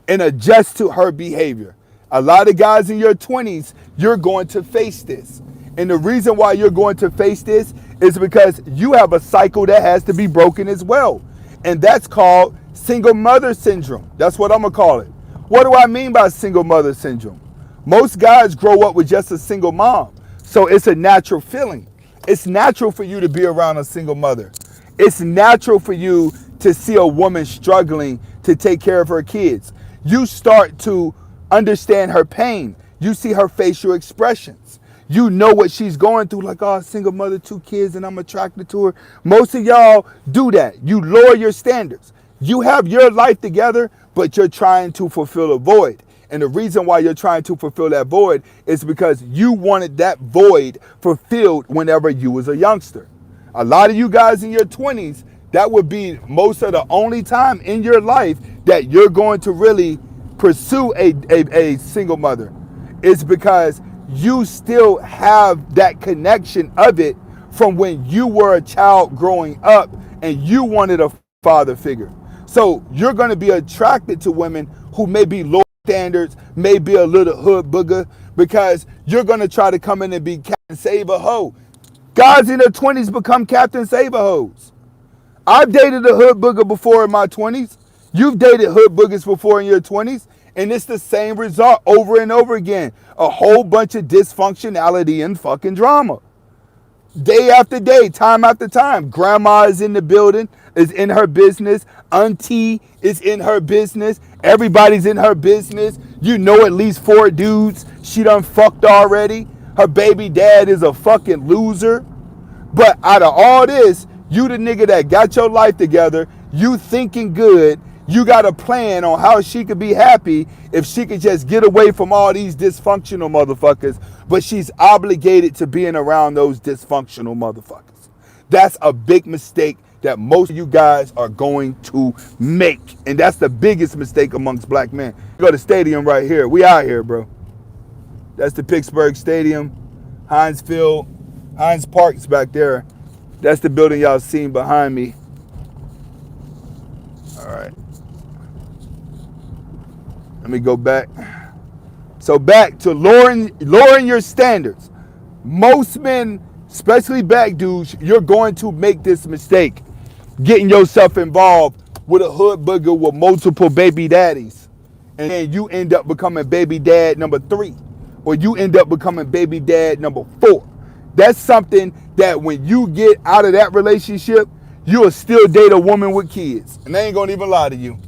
and adjust to her behavior, a lot of guys in your 20s, you're going to face this. And the reason why you're going to face this is because you have a cycle that has to be broken as well. And that's called single mother syndrome. That's what I'm going to call it. What do I mean by single mother syndrome? Most guys grow up with just a single mom. So it's a natural feeling. It's natural for you to be around a single mother. It's natural for you to see a woman struggling to take care of her kids. You start to understand her pain. You see her facial expressions. You know what she's going through, like, oh, single mother, 2 kids, and I'm attracted to her. Most of y'all do that. You lower your standards. You have your life together, but you're trying to fulfill a void. And the reason why you're trying to fulfill that void is because you wanted that void fulfilled whenever you was a youngster. A lot of you guys in your 20s, that would be most of the only time in your life that you're going to really pursue a single mother. It's because you still have that connection of it from when you were a child growing up and you wanted a father figure. So you're going to be attracted to women who may be low standards, may be a little hood booger, because you're going to try to come in and be Captain Save-A-Ho. Guys in their 20s become Captain Save-A-Hos. I've dated a hood booger before in my 20s. You've dated hood boogers before in your 20s. And it's the same result over and over again. A whole bunch of dysfunctionality and fucking drama. Day after day, time after time. Grandma is in the building, is in her business. Auntie is in her business. Everybody's in her business. You know at least 4 dudes she done fucked already. Her baby dad is a fucking loser. But out of all this, you the nigga that got your life together, you thinking good, you got a plan on how she could be happy if she could just get away from all these dysfunctional motherfuckers, but she's obligated to being around those dysfunctional motherfuckers. That's a big mistake that most of you guys are going to make. And that's the biggest mistake amongst black men. Go to the stadium right here. We out here, bro. That's the Pittsburgh Stadium. Heinz Park's back there. That's the building y'all seen behind me. All right. Let me go back. So back to lowering your standards. Most men, especially black dudes, you're going to make this mistake. Getting yourself involved with a hood booger with multiple baby daddies. And then you end up becoming baby dad number 3. Or you end up becoming baby dad number 4. That's something that when you get out of that relationship, you'll still date a woman with kids. And they ain't gonna even lie to you.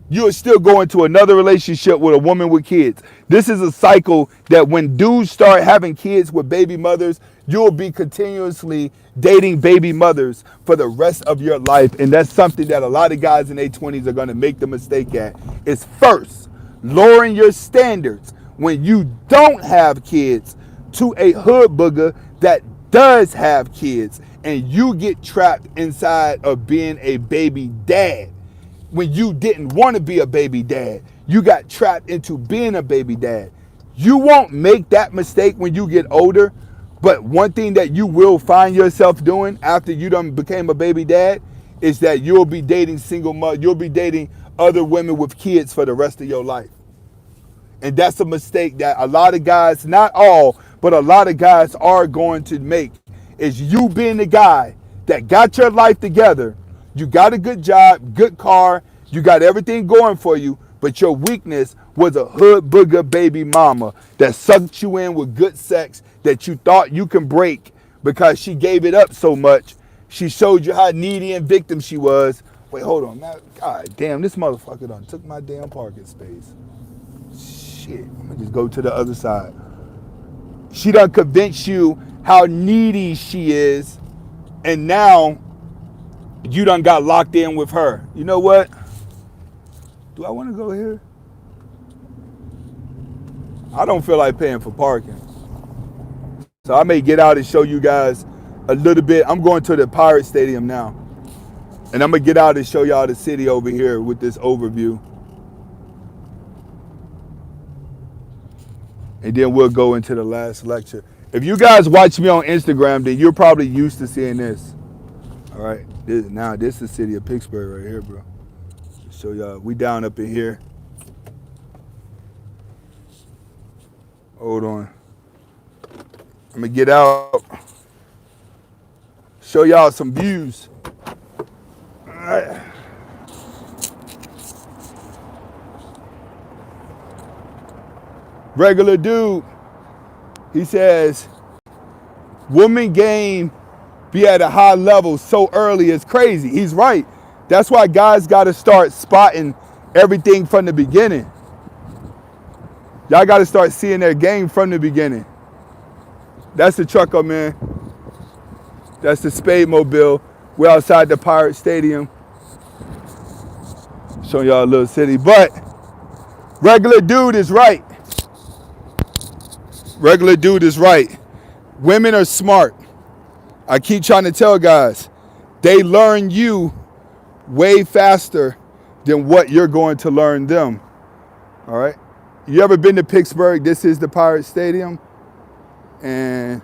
You'll still go into another relationship with a woman with kids. This is a cycle that when dudes start having kids with baby mothers, you'll be continuously dating baby mothers for the rest of your life. And that's something that a lot of guys in their 20s are going to make the mistake at. Is first, lowering your standards when you don't have kids to a hood booger that does have kids. And you get trapped inside of being a baby dad. When you didn't want to be a baby dad, you got trapped into being a baby dad. You won't make that mistake when you get older, but one thing that you will find yourself doing after you done became a baby dad is that you'll be dating single mother, you'll be dating other women with kids for the rest of your life. And that's a mistake that a lot of guys, not all, but a lot of guys are going to make, is you being the guy that got your life together. You got a good job, good car, you got everything going for you, but your weakness was a hood booger baby mama that sucked you in with good sex that you thought you can break because she gave it up so much. She showed you how needy and victim she was. Wait, hold on. Now, God damn, this motherfucker done took my damn parking space. Shit, I'm gonna just go to the other side. She done convinced you how needy she is, and now you done got locked in with her. You know what? Do I want to go here? I don't feel like paying for parking. So I may get out and show you guys a little bit. I'm going to the Pirate Stadium now. And I'm going to get out and show y'all the city over here with this overview. And then we'll go into the last lecture. If you guys watch me on Instagram, then you're probably used to seeing this. All right. This is the city of Pittsburgh right here, bro. Show y'all. We down up in here. Hold on. Let me get out. Show y'all some views. All right. Regular dude. He says, woman game be at a high level so early is crazy. He's right. That's why guys got to start spotting everything from the beginning. Y'all got to start seeing their game from the beginning. That's the trucker, man. That's the Spade Mobile. We're outside the Pirate Stadium. Showing y'all a little city. But regular dude is right. Regular dude is right. Women are smart. I keep trying to tell guys, they learn you way faster than what you're going to learn them. All right. You ever been to Pittsburgh? This is the Pirate Stadium. And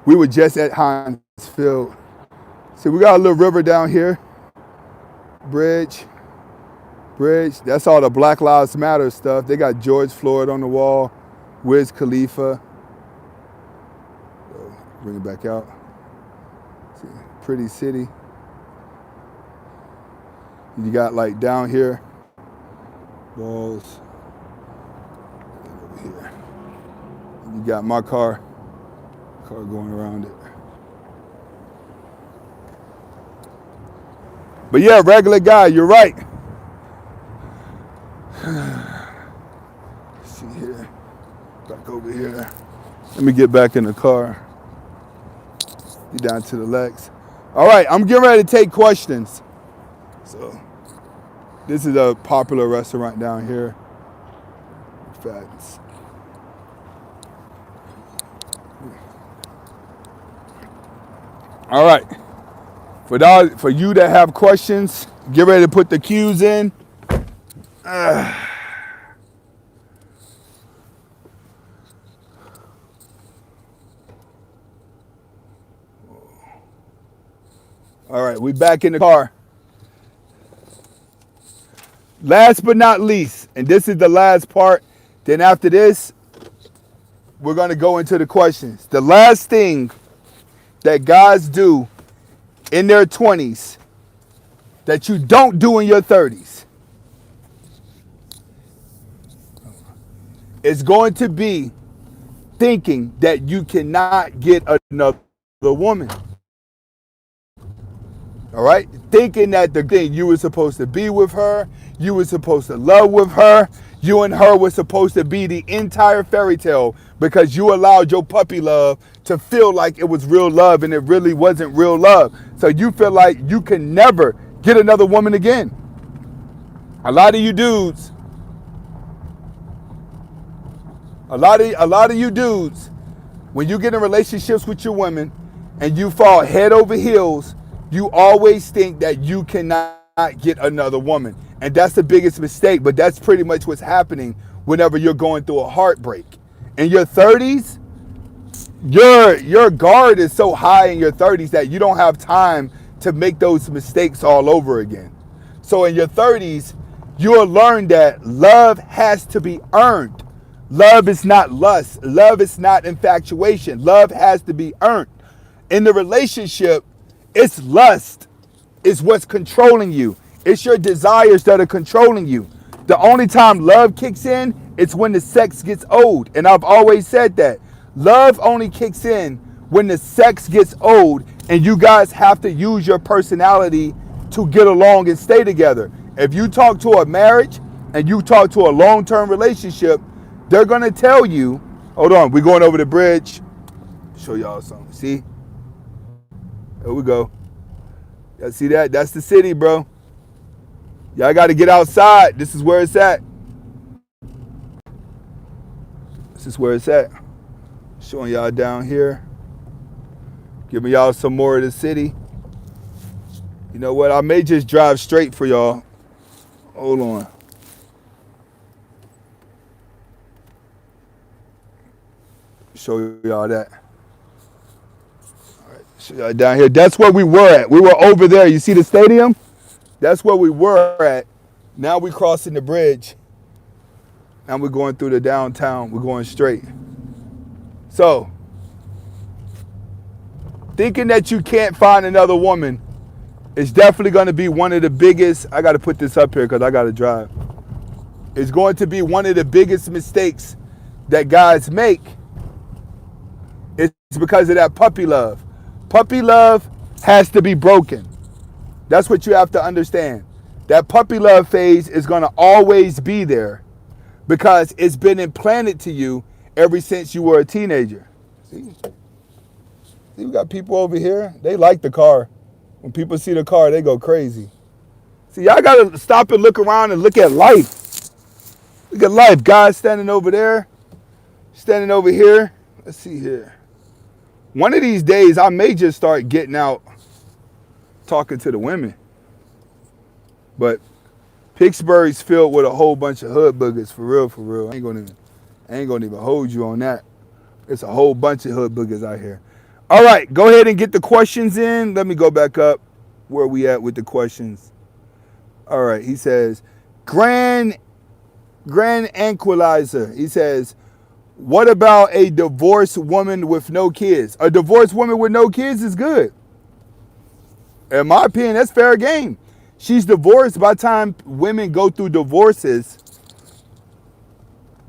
we were just at Heinz Field. See, we got a little river down here. Bridge. That's all the Black Lives Matter stuff. They got George Floyd on the wall. Wiz Khalifa. Bring it back out. See, pretty city. You got like down here. Balls. Over here. You got my car going around it. But yeah, regular guy, you're right. See here, back over here. Let me get back in the car. Get down to the Lex. All right, I'm getting ready to take questions. So, this is a popular restaurant down here. Facts. All right, for you that have questions, get ready to put the cues in. All right, we back in the car. Last but not least, and this is the last part, then after this, we're going to go into the questions. The last thing that guys do in their 20s that you don't do in your 30s is going to be thinking that you cannot get another woman. All right? Thinking that the thing you were supposed to be with her, you were supposed to love with her, you and her were supposed to be the entire fairy tale because you allowed your puppy love to feel like it was real love and it really wasn't real love. So you feel like you can never get another woman again. A lot of you dudes, when you get in relationships with your women and you fall head over heels, you always think that you cannot get another woman. And that's the biggest mistake, but that's pretty much what's happening whenever you're going through a heartbreak. In your 30s, your guard is so high in your 30s that you don't have time to make those mistakes all over again. So in your 30s, you'll learn that love has to be earned. Love is not lust. Love is not infatuation. Love has to be earned. In the relationship, it's lust is what's controlling you. It's your desires that are controlling you. The only time love kicks in, it's when the sex gets old. And I've always said that. Love only kicks in when the sex gets old and you guys have to use your personality to get along and stay together. If you talk to a marriage and you talk to a long-term relationship, they're going to tell you, hold on, we're going over the bridge. Show y'all something. See? There we go. Y'all see that? That's the city, bro. Y'all got to get outside. This is where it's at. This is where it's at. Showing y'all down here. Giving y'all some more of the city. You know what? I may just drive straight for y'all. Hold on. Show y'all that. All right, show y'all down here. That's where we were at. We were over there. You see the stadium? That's where we were at. Now we're crossing the bridge. And we're going through the downtown. We're going straight. So, thinking that you can't find another woman is definitely going to be one of the biggest. I got to put this up here because I got to drive. It's going to be one of the biggest mistakes that guys make. It's because of that puppy love. Puppy love has to be broken. That's what you have to understand. That puppy love phase is going to always be there because it's been implanted to you ever since you were a teenager. See, we got people over here. They like the car. When people see the car, they go crazy. See, y'all got to stop and look around and look at life. Look at life. Guys standing over there, standing over here. Let's see here. One of these days, I may just start getting out, talking to the women. But Pittsburgh's filled with a whole bunch of hood boogers, for real, for real. I ain't gonna even hold you on that. It's a whole bunch of hood boogers out here. All right, go ahead and get the questions in. Let me go back up where we at with the questions. All right, he says, Grand Anquilizer. He says, what about a divorced woman with no kids? A divorced woman with no kids is good. In my opinion, that's fair game. She's divorced. By the time women go through divorces,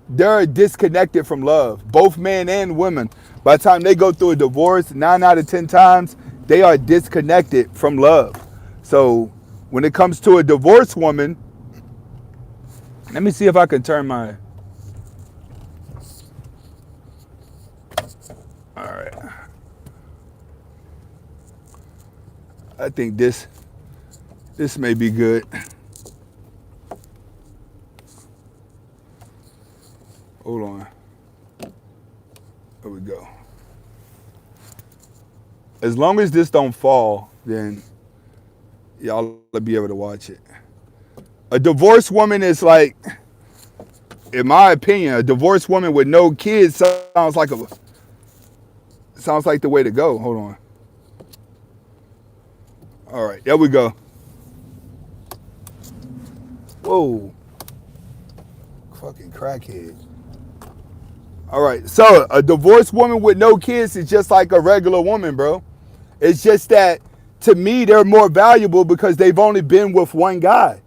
they're disconnected from love. Both men and women. By the time they go through a divorce, 9 out of 10 times, they are disconnected from love. So when it comes to a divorced woman, let me see if I can turn my... All right. I think this may be good. Hold on. There we go. As long as this don't fall, then y'all will be able to watch it. A divorced woman is like, in my opinion, a divorced woman with no kids sounds like the way to go. Hold on. All right, there we go. Whoa. Fucking crackhead. All right, so a divorced woman with no kids is just like a regular woman, bro. It's just that, to me, they're more valuable because they've only been with one guy.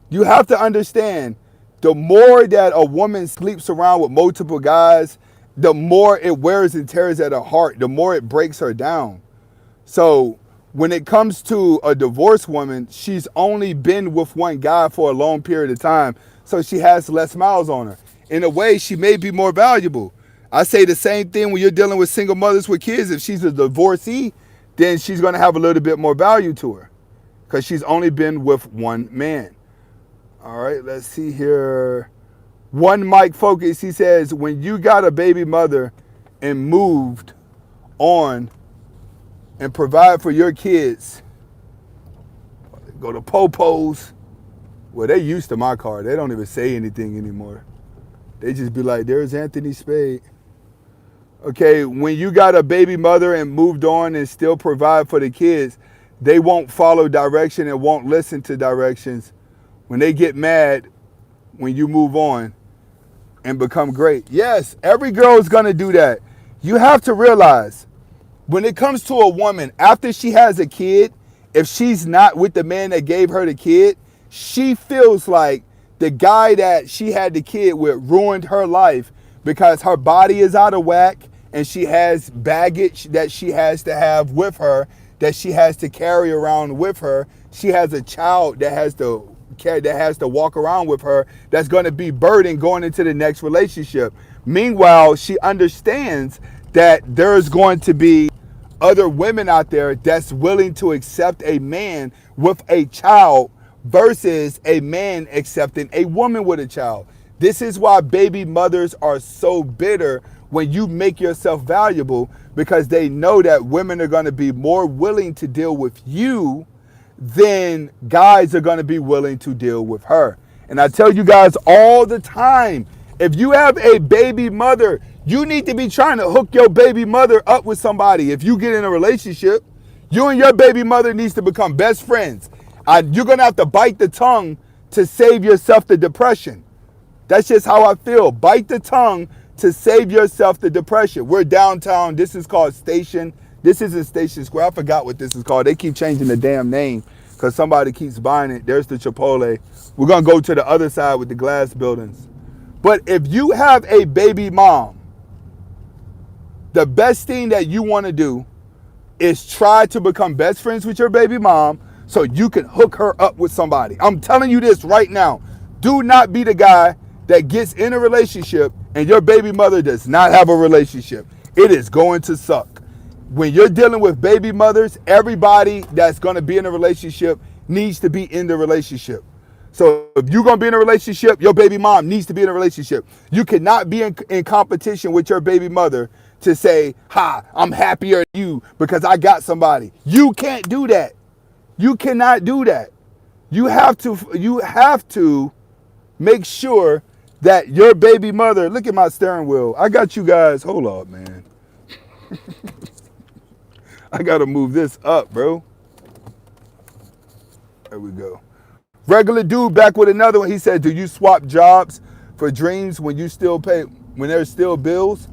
You have to understand, the more that a woman sleeps around with multiple guys the more it wears and tears at her heart, the more it breaks her down. So when it comes to a divorced woman, she's only been with one guy for a long period of time, so she has less miles on her. In a way, she may be more valuable. I say the same thing when you're dealing with single mothers with kids. If she's a divorcee, then she's going to have a little bit more value to her because she's only been with one man. All right, let's see here. One Mike Focus, he says, when you got a baby mother and moved on and provide for your kids, go to Popos. Well, they used to my car. They don't even say anything anymore. They just be like, there's Anthony Spade. Okay, when you got a baby mother and moved on and still provide for the kids, they won't follow direction and won't listen to directions. When they get mad when you move on and become great. Yes, every girl is going to do that. You have to realize, when it comes to a woman, after she has a kid, if she's not with the man that gave her the kid, she feels like the guy that she had the kid with ruined her life because her body is out of whack and she has baggage that she has to have with her, that she has to carry around with her. She has a child that has to walk around with her that's going to be burdened going into the next relationship. Meanwhile, she understands that there's going to be other women out there that's willing to accept a man with a child versus a man accepting a woman with a child. This is why baby mothers are so bitter when you make yourself valuable, because they know that women are going to be more willing to deal with you than guys are going to be willing to deal with her. And I tell you guys all the time, if you have a baby mother, you need to be trying to hook your baby mother up with somebody. If you get in a relationship, you and your baby mother needs to become best friends. You're going to have to bite the tongue to save yourself the depression. That's just how I feel. Bite the tongue to save yourself the depression. We're downtown. This is called Station. This isn't Station Square. I forgot what this is called. They keep changing the damn name because somebody keeps buying it. There's the Chipotle. We're going to go to the other side with the glass buildings. But if you have a baby mom, the best thing that you want to do is try to become best friends with your baby mom so you can hook her up with somebody. I'm telling you this right now. Do not be the guy that gets in a relationship and your baby mother does not have a relationship. It is going to suck. When you're dealing with baby mothers, everybody that's going to be in a relationship needs to be in the relationship. So if you're going to be in a relationship, your baby mom needs to be in a relationship. You cannot be in competition with your baby mother to say, ha, I'm happier than you because I got somebody. You can't do that. You cannot do that. You have to make sure that your baby mother, look at my steering wheel. I got you guys, hold up, man. I got to move this up, bro. There we go. Regular dude back with another one. He said, do you swap jobs for dreams when there's still bills?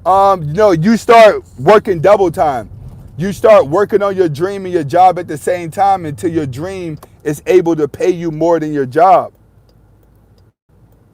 No, you start working double time. You start working on your dream and your job at the same time until your dream is able to pay you more than your job.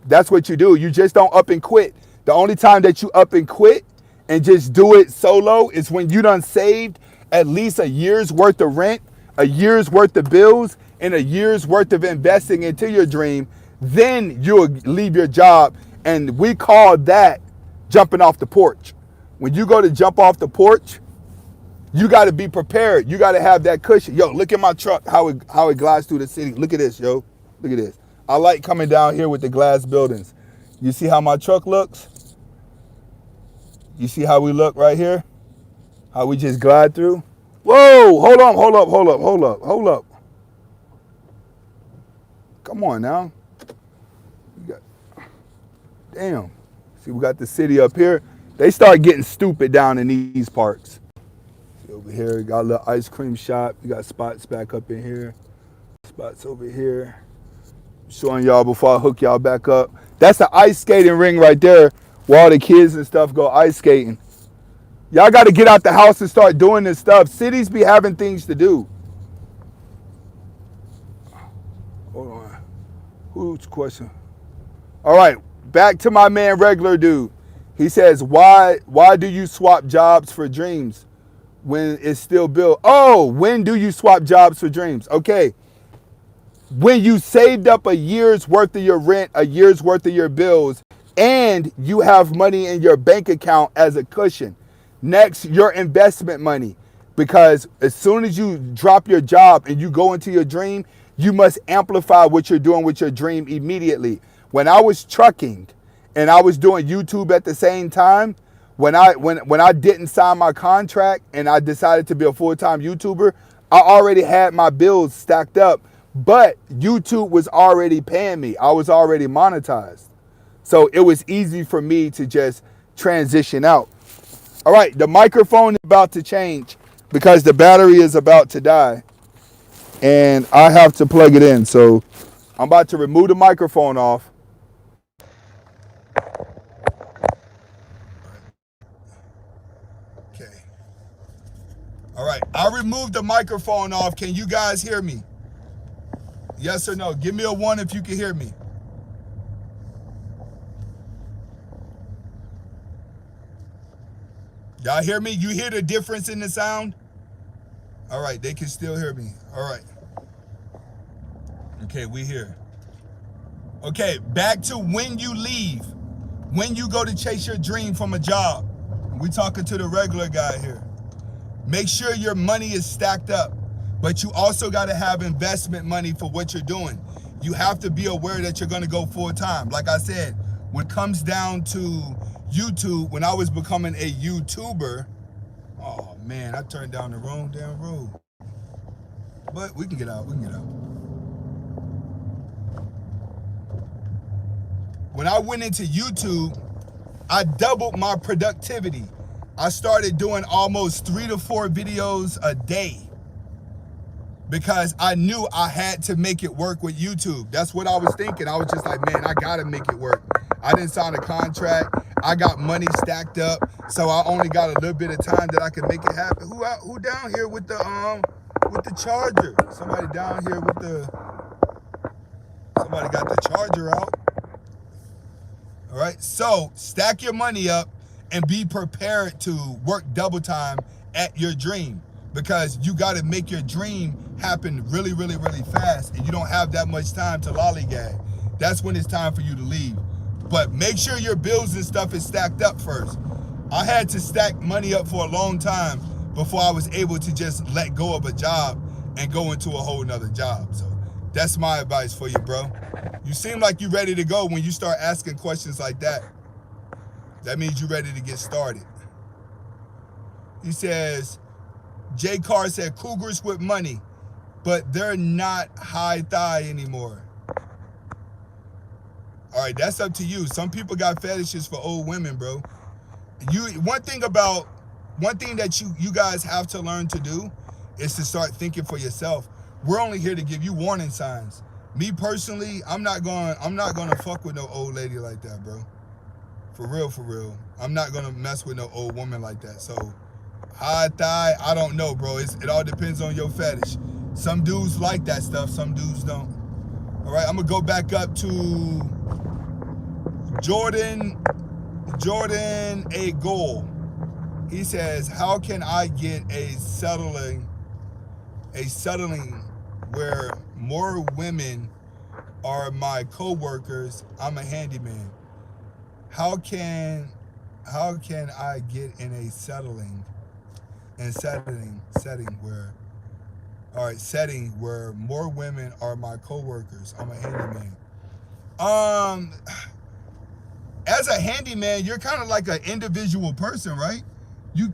That's what you do. You just don't up and quit. The only time that you up and quit and just do it solo is when you done saved at least a year's worth of rent, a year's worth of bills, and a year's worth of investing into your dream. Then you'll leave your job. And we call that jumping off the porch. When you go to jump off the porch, you got to be prepared. You got to have that cushion. Yo, look at my truck, how it glides through the city. Look at this, yo. Look at this. I like coming down here with the glass buildings. You see how my truck looks? You see how we look right here? How we just glide through? Whoa, hold up. Come on now. Damn. See, we got the city up here. They start getting stupid down in these parks. See over here, got a little ice cream shop. You got spots back up in here. Spots over here. Showing y'all before I hook y'all back up. That's the ice skating ring right there where all the kids and stuff go ice skating. Y'all got to get out the house and start doing this stuff. Cities be having things to do. Hold on. Who's question? All right, back to my man, regular dude. He says, why do you swap jobs for dreams when it's still built? Oh, when do you swap jobs for dreams? Okay. When you saved up a year's worth of your rent, a year's worth of your bills, and you have money in your bank account as a cushion. Next, your investment money. Because as soon as you drop your job and you go into your dream, you must amplify what you're doing with your dream immediately. When I was trucking and I was doing YouTube at the same time, when I didn't sign my contract and I decided to be a full-time YouTuber, I already had my bills stacked up, but YouTube was already paying me. I was already monetized. So it was easy for me to just transition out. All right, the microphone is about to change because the battery is about to die and I have to plug it in. So I'm about to remove the microphone off. Okay. All right, I removed the microphone off. Can you guys hear me? Yes or no? Give me a 1 if you can hear me. Y'all hear me? You hear the difference in the sound? All right, they can still hear me. All right. Okay, we here. Okay, back to when you leave. When you go to chase your dream from a job. We talking to the regular guy here. Make sure your money is stacked up, but you also got to have investment money for what you're doing. You have to be aware that you're going to go full time. Like I said, when it comes down to YouTube, when I was becoming a YouTuber, oh man, I turned down the wrong damn road. But we can get out, When I went into YouTube, I doubled my productivity. I started doing almost 3 to 4 videos a day because I knew I had to make it work with YouTube. That's what I was thinking. I was just like, man, I gotta make it work. I didn't sign a contract. I got money stacked up, so I only got a little bit of time that I could make it happen. Who down here with the charger? Somebody down here with somebody got the charger out. All right, so stack your money up and be prepared to work double time at your dream, because you got to make your dream happen really, really, really fast, and you don't have that much time to lollygag. That's when it's time for you to leave. But make sure your bills and stuff is stacked up first. I had to stack money up for a long time before I was able to just let go of a job and go into a whole nother job. So that's my advice for you, bro. You seem like you're ready to go when you start asking questions like that. That means you're ready to get started. He says, Jay Carr said, cougars with money, but they're not high thigh anymore. All right, that's up to you. Some people got fetishes for old women, bro. One thing that you guys have to learn to do is to start thinking for yourself. We're only here to give you warning signs. Me personally, I'm not gonna fuck with no old lady like that, bro. For real. I'm not gonna mess with no old woman like that. So high thigh, I don't know, bro. It all depends on your fetish. Some dudes like that stuff, some dudes don't. All right, I'm gonna go back up to Jordan A. Goal. He says, how can I get a settling where more women are my co-workers? I'm a handyman. How can I get in a setting where more women are my co-workers? I'm a handyman. As a handyman, you're kind of like an individual person, right? You're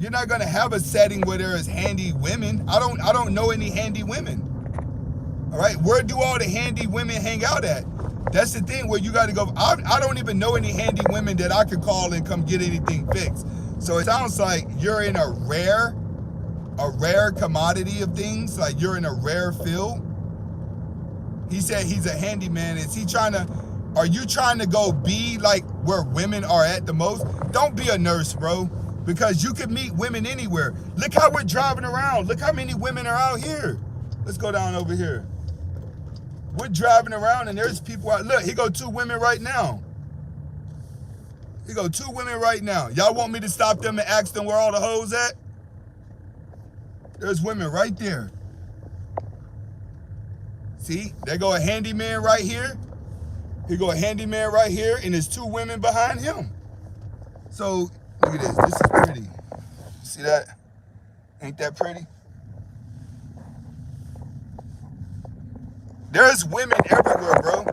not gonna have a setting where there is handy women. I don't know any handy women. All right, where do all the handy women hang out at? That's the thing where you got to go. I don't even know any handy women that I could call and come get anything fixed. So it sounds like you're in a rare commodity of things. Like you're in a rare field. He said he's a handyman. Are you trying to go be like where women are at the most? Don't be a nurse, bro, because you can meet women anywhere. Look how we're driving around. Look how many women are out here. Let's go down over here. We're driving around and there's people out. Look, here go 2 women right now. Here go 2 women right now. Y'all want me to stop them and ask them where all the hoes at? There's women right there. See, there go a handyman right here. Here go a handyman right here, and there's 2 women behind him. So, look at this. This is pretty. See that? Ain't that pretty? There's women everywhere, bro.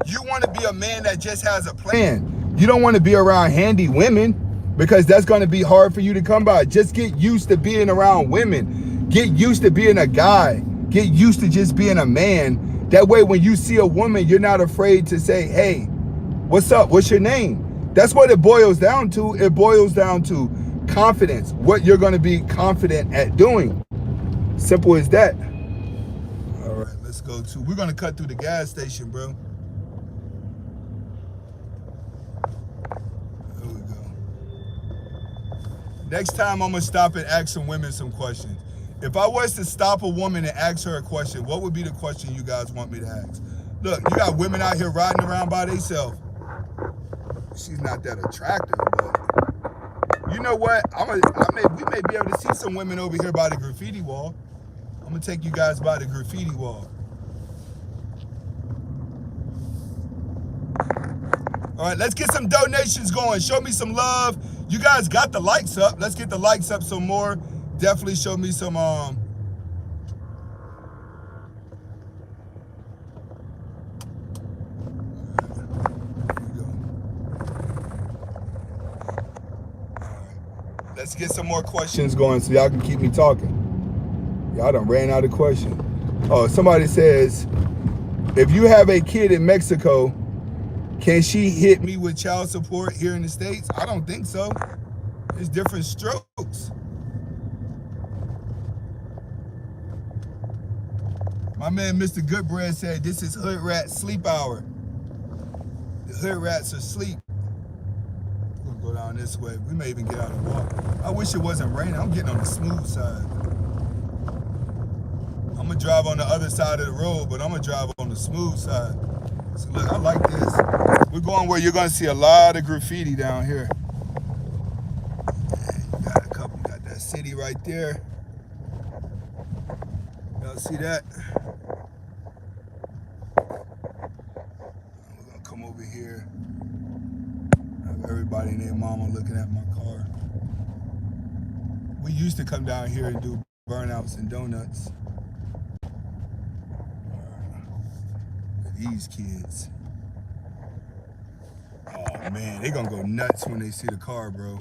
You want to be a man that just has a plan. You don't want to be around handy women because that's going to be hard for you to come by. Just get used to being around women. Get used to being a guy. Get used to just being a man. That way, when you see a woman, you're not afraid to say, hey, what's up? What's your name? That's what it boils down to. It boils down to confidence. What you're going to be confident at doing. Simple as that. All right, let's go to, we're going to cut through the gas station, bro. There we go. Next time, I'm going to stop and ask some women some questions. If I was to stop a woman and ask her a question, what would be the question you guys want me to ask? Look, you got women out here riding around by themselves. She's not that attractive, but you know what? We may be able to see some women over here by the graffiti wall. I'm gonna take you guys by the graffiti wall. All right, let's get some donations going. Show me some love. You guys got the likes up. Let's get the likes up some more. Definitely show me some let's get some more questions going so y'all can keep me talking. Y'all done ran out of questions. Oh, somebody says, if you have a kid in Mexico, can she hit me with child support here in the States? I don't think so. It's different strokes. My man, Mr. Goodbread, said this is hood rat sleep hour. The hood rats are asleep. We're gonna go down this way. We may even get out and walk. I wish it wasn't raining. I'm getting on the smooth side. I'm gonna drive on the other side of the road, but I'm gonna drive on the smooth side. So look, I like this. We're going where you're gonna see a lot of graffiti down here. You got a couple, you got that city right there. Y'all see that? We're gonna come over here. Have everybody and their mama looking at my car. We used to come down here and do burnouts and donuts. These kids. Oh man, they gonna go nuts when they see the car, bro.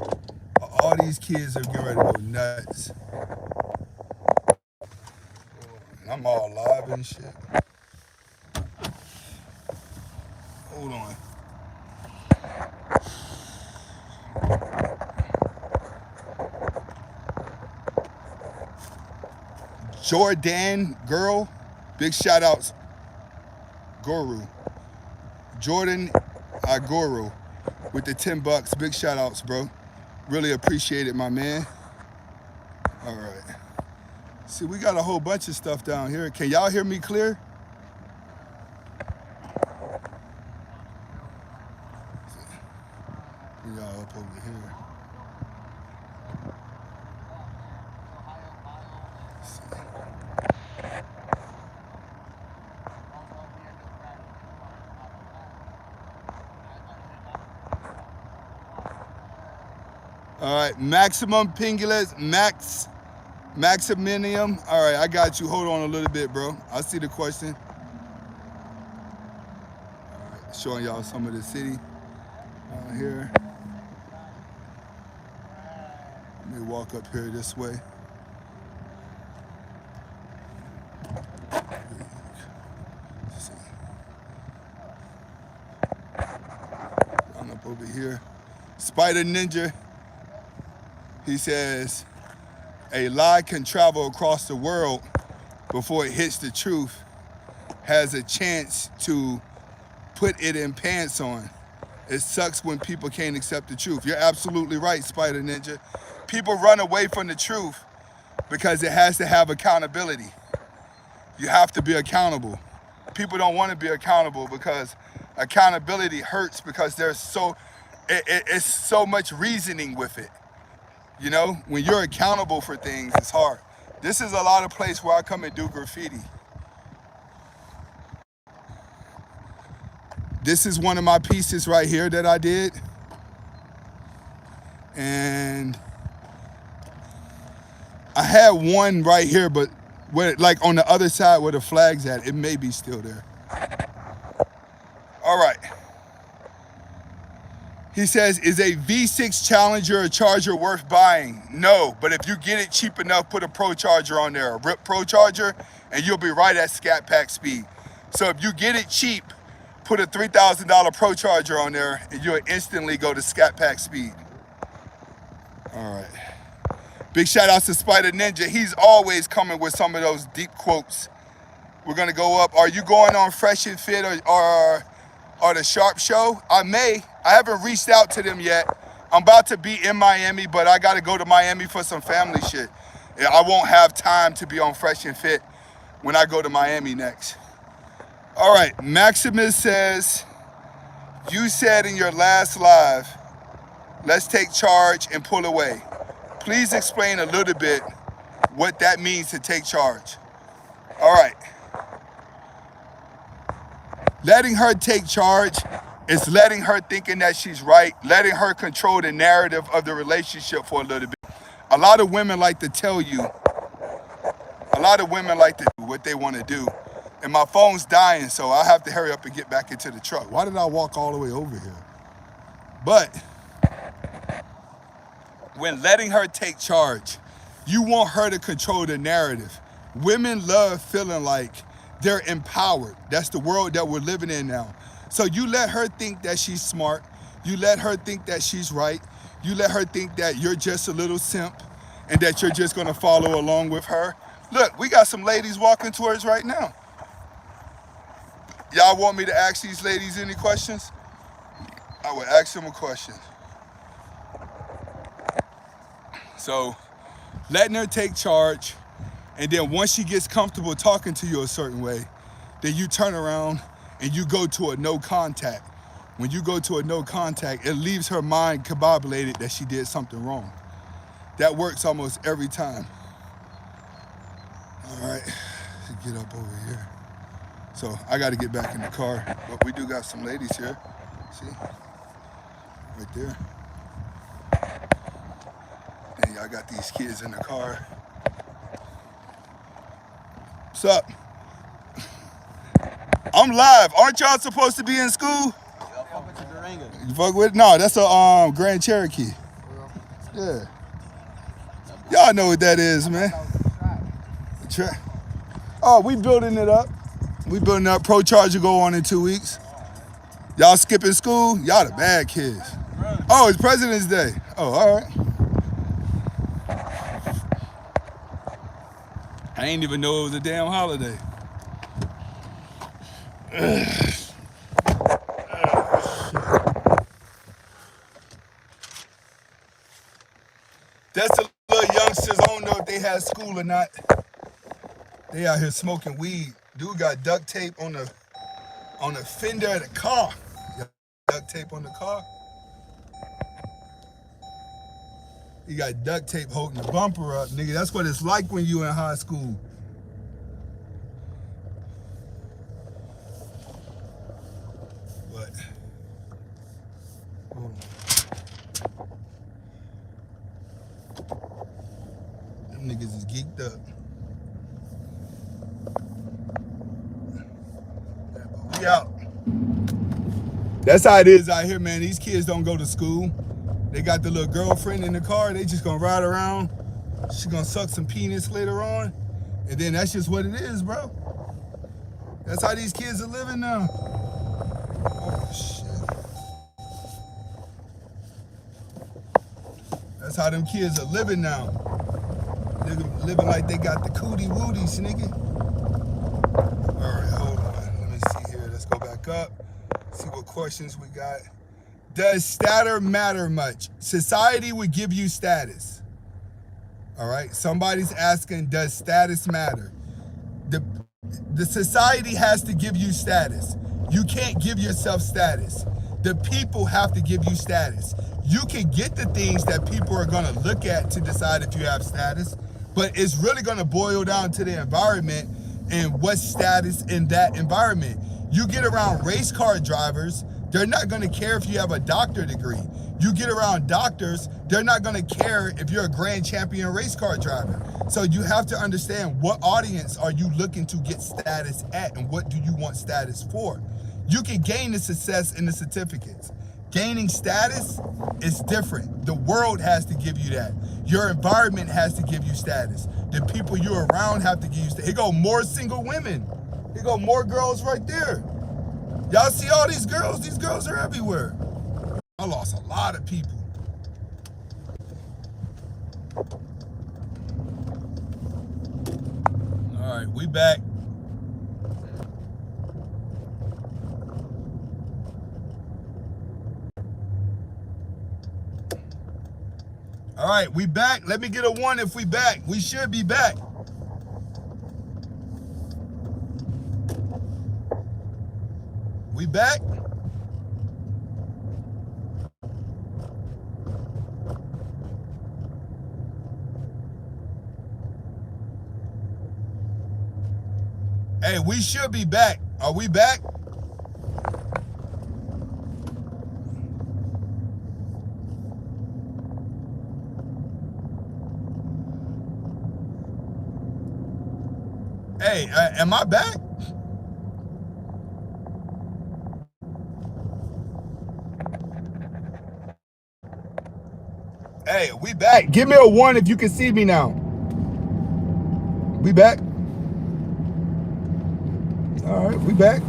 All these kids are getting ready to go nuts. And I'm all live and shit. Hold on. Jordan girl, big shout outs. Guru. Jordan Aguru with the $10. Big shout outs, bro. Really appreciate it, my man. All right. See, we got a whole bunch of stuff down here. Can y'all hear me clear? Y'all up over here. All right, maximum pingulas, maximinium. All right, I got you. Hold on a little bit, bro. I see the question. All right, showing y'all some of the city down here. Let me walk up here this way. I'm up over here. Spider Ninja. He says, a lie can travel across the world before it hits the truth, has a chance to put it in pants on. It sucks when people can't accept the truth. You're absolutely right, Spider Ninja. People run away from the truth because it has to have accountability. You have to be accountable. People don't want to be accountable because accountability hurts because it's so much reasoning with it. You know, when you're accountable for things, it's hard. This is a lot of place where I come and do graffiti. This is one of my pieces right here that I did. And I had one right here, but where, like on the other side where the flag's at, it may be still there. All right. He says, is a V6 Challenger or Charger worth buying? No, but if you get it cheap enough, put a Pro Charger on there, a RIP Pro Charger, and you'll be right at Scat Pack speed. So if you get it cheap, put a $3,000 Pro Charger on there, and you'll instantly go to Scat Pack speed. All right. Big shout out to Spider Ninja. He's always coming with some of those deep quotes. We're gonna go up. Are you going on Fresh and Fit or the Sharp Show? I may. I haven't reached out to them yet. I'm about to be in Miami, but I gotta go to Miami for some family shit. I won't have time to be on Fresh and Fit when I go to Miami next. All right, Maximus says, you said in your last live, let's take charge and pull away. Please explain a little bit what that means to take charge. All right. Letting her take charge is letting her thinking that she's right, letting her control the narrative of the relationship for a little bit. A lot of women like to tell you, what they want to do. And my phone's dying, so I have to hurry up and get back into the truck. Why did I walk all the way over here? But when letting her take charge, you want her to control the narrative. Women love feeling like they're empowered. That's the world that we're living in now. So you let her think that she's smart. You let her think that she's right. You let her think that you're just a little simp and that you're just gonna follow along with her. Look, we got some ladies walking towards right now. Y'all want me to ask these ladies any questions? I would ask them a question. So letting her take charge, and then once she gets comfortable talking to you a certain way, then you turn around and you go to a no contact. When you go to a no contact, it leaves her mind combobulated that she did something wrong. That works almost every time. All right, let's get up over here. So I got to get back in the car, but we do got some ladies here. See, right there. And I got these kids in the car. What's up? I'm live. Aren't y'all supposed to be in school? Y'all fuck with your Durango? You fuck with? No, that's a Grand Cherokee. Yeah. Y'all know what that is, man. Oh, we building it up. We building up. Pro Charger go on in 2 weeks. Y'all skipping school? Y'all the bad kids. Oh, it's President's Day. Oh, all right. I ain't even know it was a damn holiday. That's the little youngsters. I don't know if they had school or not. They out here smoking weed. Dude got duct tape on the fender of the car. Duct tape on the car. He got duct tape holding the bumper up, nigga. That's what it's like when you in high school. But them niggas is geeked up. We out. That's how it is out here, man. These kids don't go to school. They got the little girlfriend in the car. They just gonna ride around. She gonna suck some penis later on. And then that's just what it is, bro. That's how these kids are living now. Oh, shit. That's how them kids are living now. They're living like they got the cootie wooties, nigga. All right, hold on. Let me see here. Let's go back up. See what questions we got. Does status matter much? Society would give you status. All right. Somebody's asking, does status matter? The society has to give you status. You can't give yourself status. The people have to give you status. You can get the things that people are gonna look at to decide if you have status, but it's really gonna boil down to the environment and what's status in that environment. You get around race car drivers, they're not gonna care if you have a doctorate degree. You get around doctors, they're not gonna care if you're a grand champion race car driver. So you have to understand, what audience are you looking to get status at, and what do you want status for? You can gain the success in the certificates. Gaining status is different. The world has to give you that. Your environment has to give you status. The people you're around have to give you status. Here go more single women. Here go more girls right there. Y'all see all these girls? These girls are everywhere. I lost a lot of people. All right, we back. All right, we back. Let me get a 1 if we back. We should be back. We back? Hey, we should be back. Are we back? Hey, am I back? Hey, we back. Give me a 1 if you can see me now. We back? All right, we back.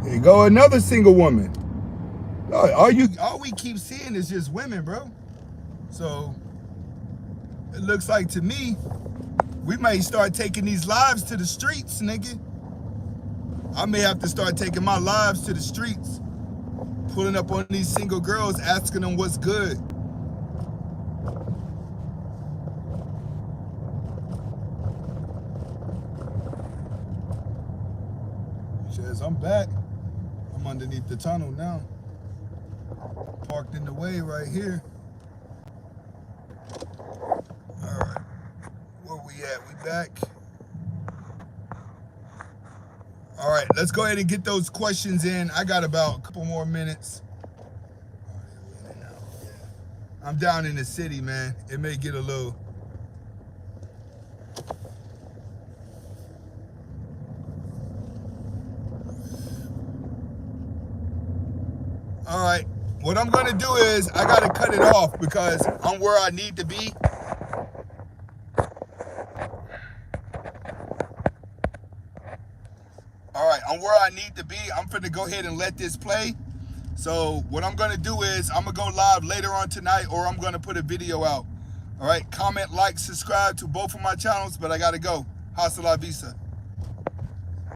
There you go, another single woman. All we keep seeing is just women, bro. So it looks like to me, we may start taking these lives to the streets, nigga. I may have to start taking my lives to the streets, pulling up on these single girls, asking them what's good. Says I'm back. I'm underneath the tunnel now. Parked in the way right here. All right. Where we at? We back. All right, let's go ahead and get those questions in. I got about a couple more minutes. I'm down in the city, man. It may get a little... All right, what I'm gonna do is I gotta cut it off because I'm where I need to be. All right, I'm where I need to be. I'm finna go ahead and let this play. So what I'm gonna do is I'm gonna go live later on tonight, or I'm gonna put a video out. All right, comment, like, subscribe to both of my channels, but I gotta go. Hasta la vista.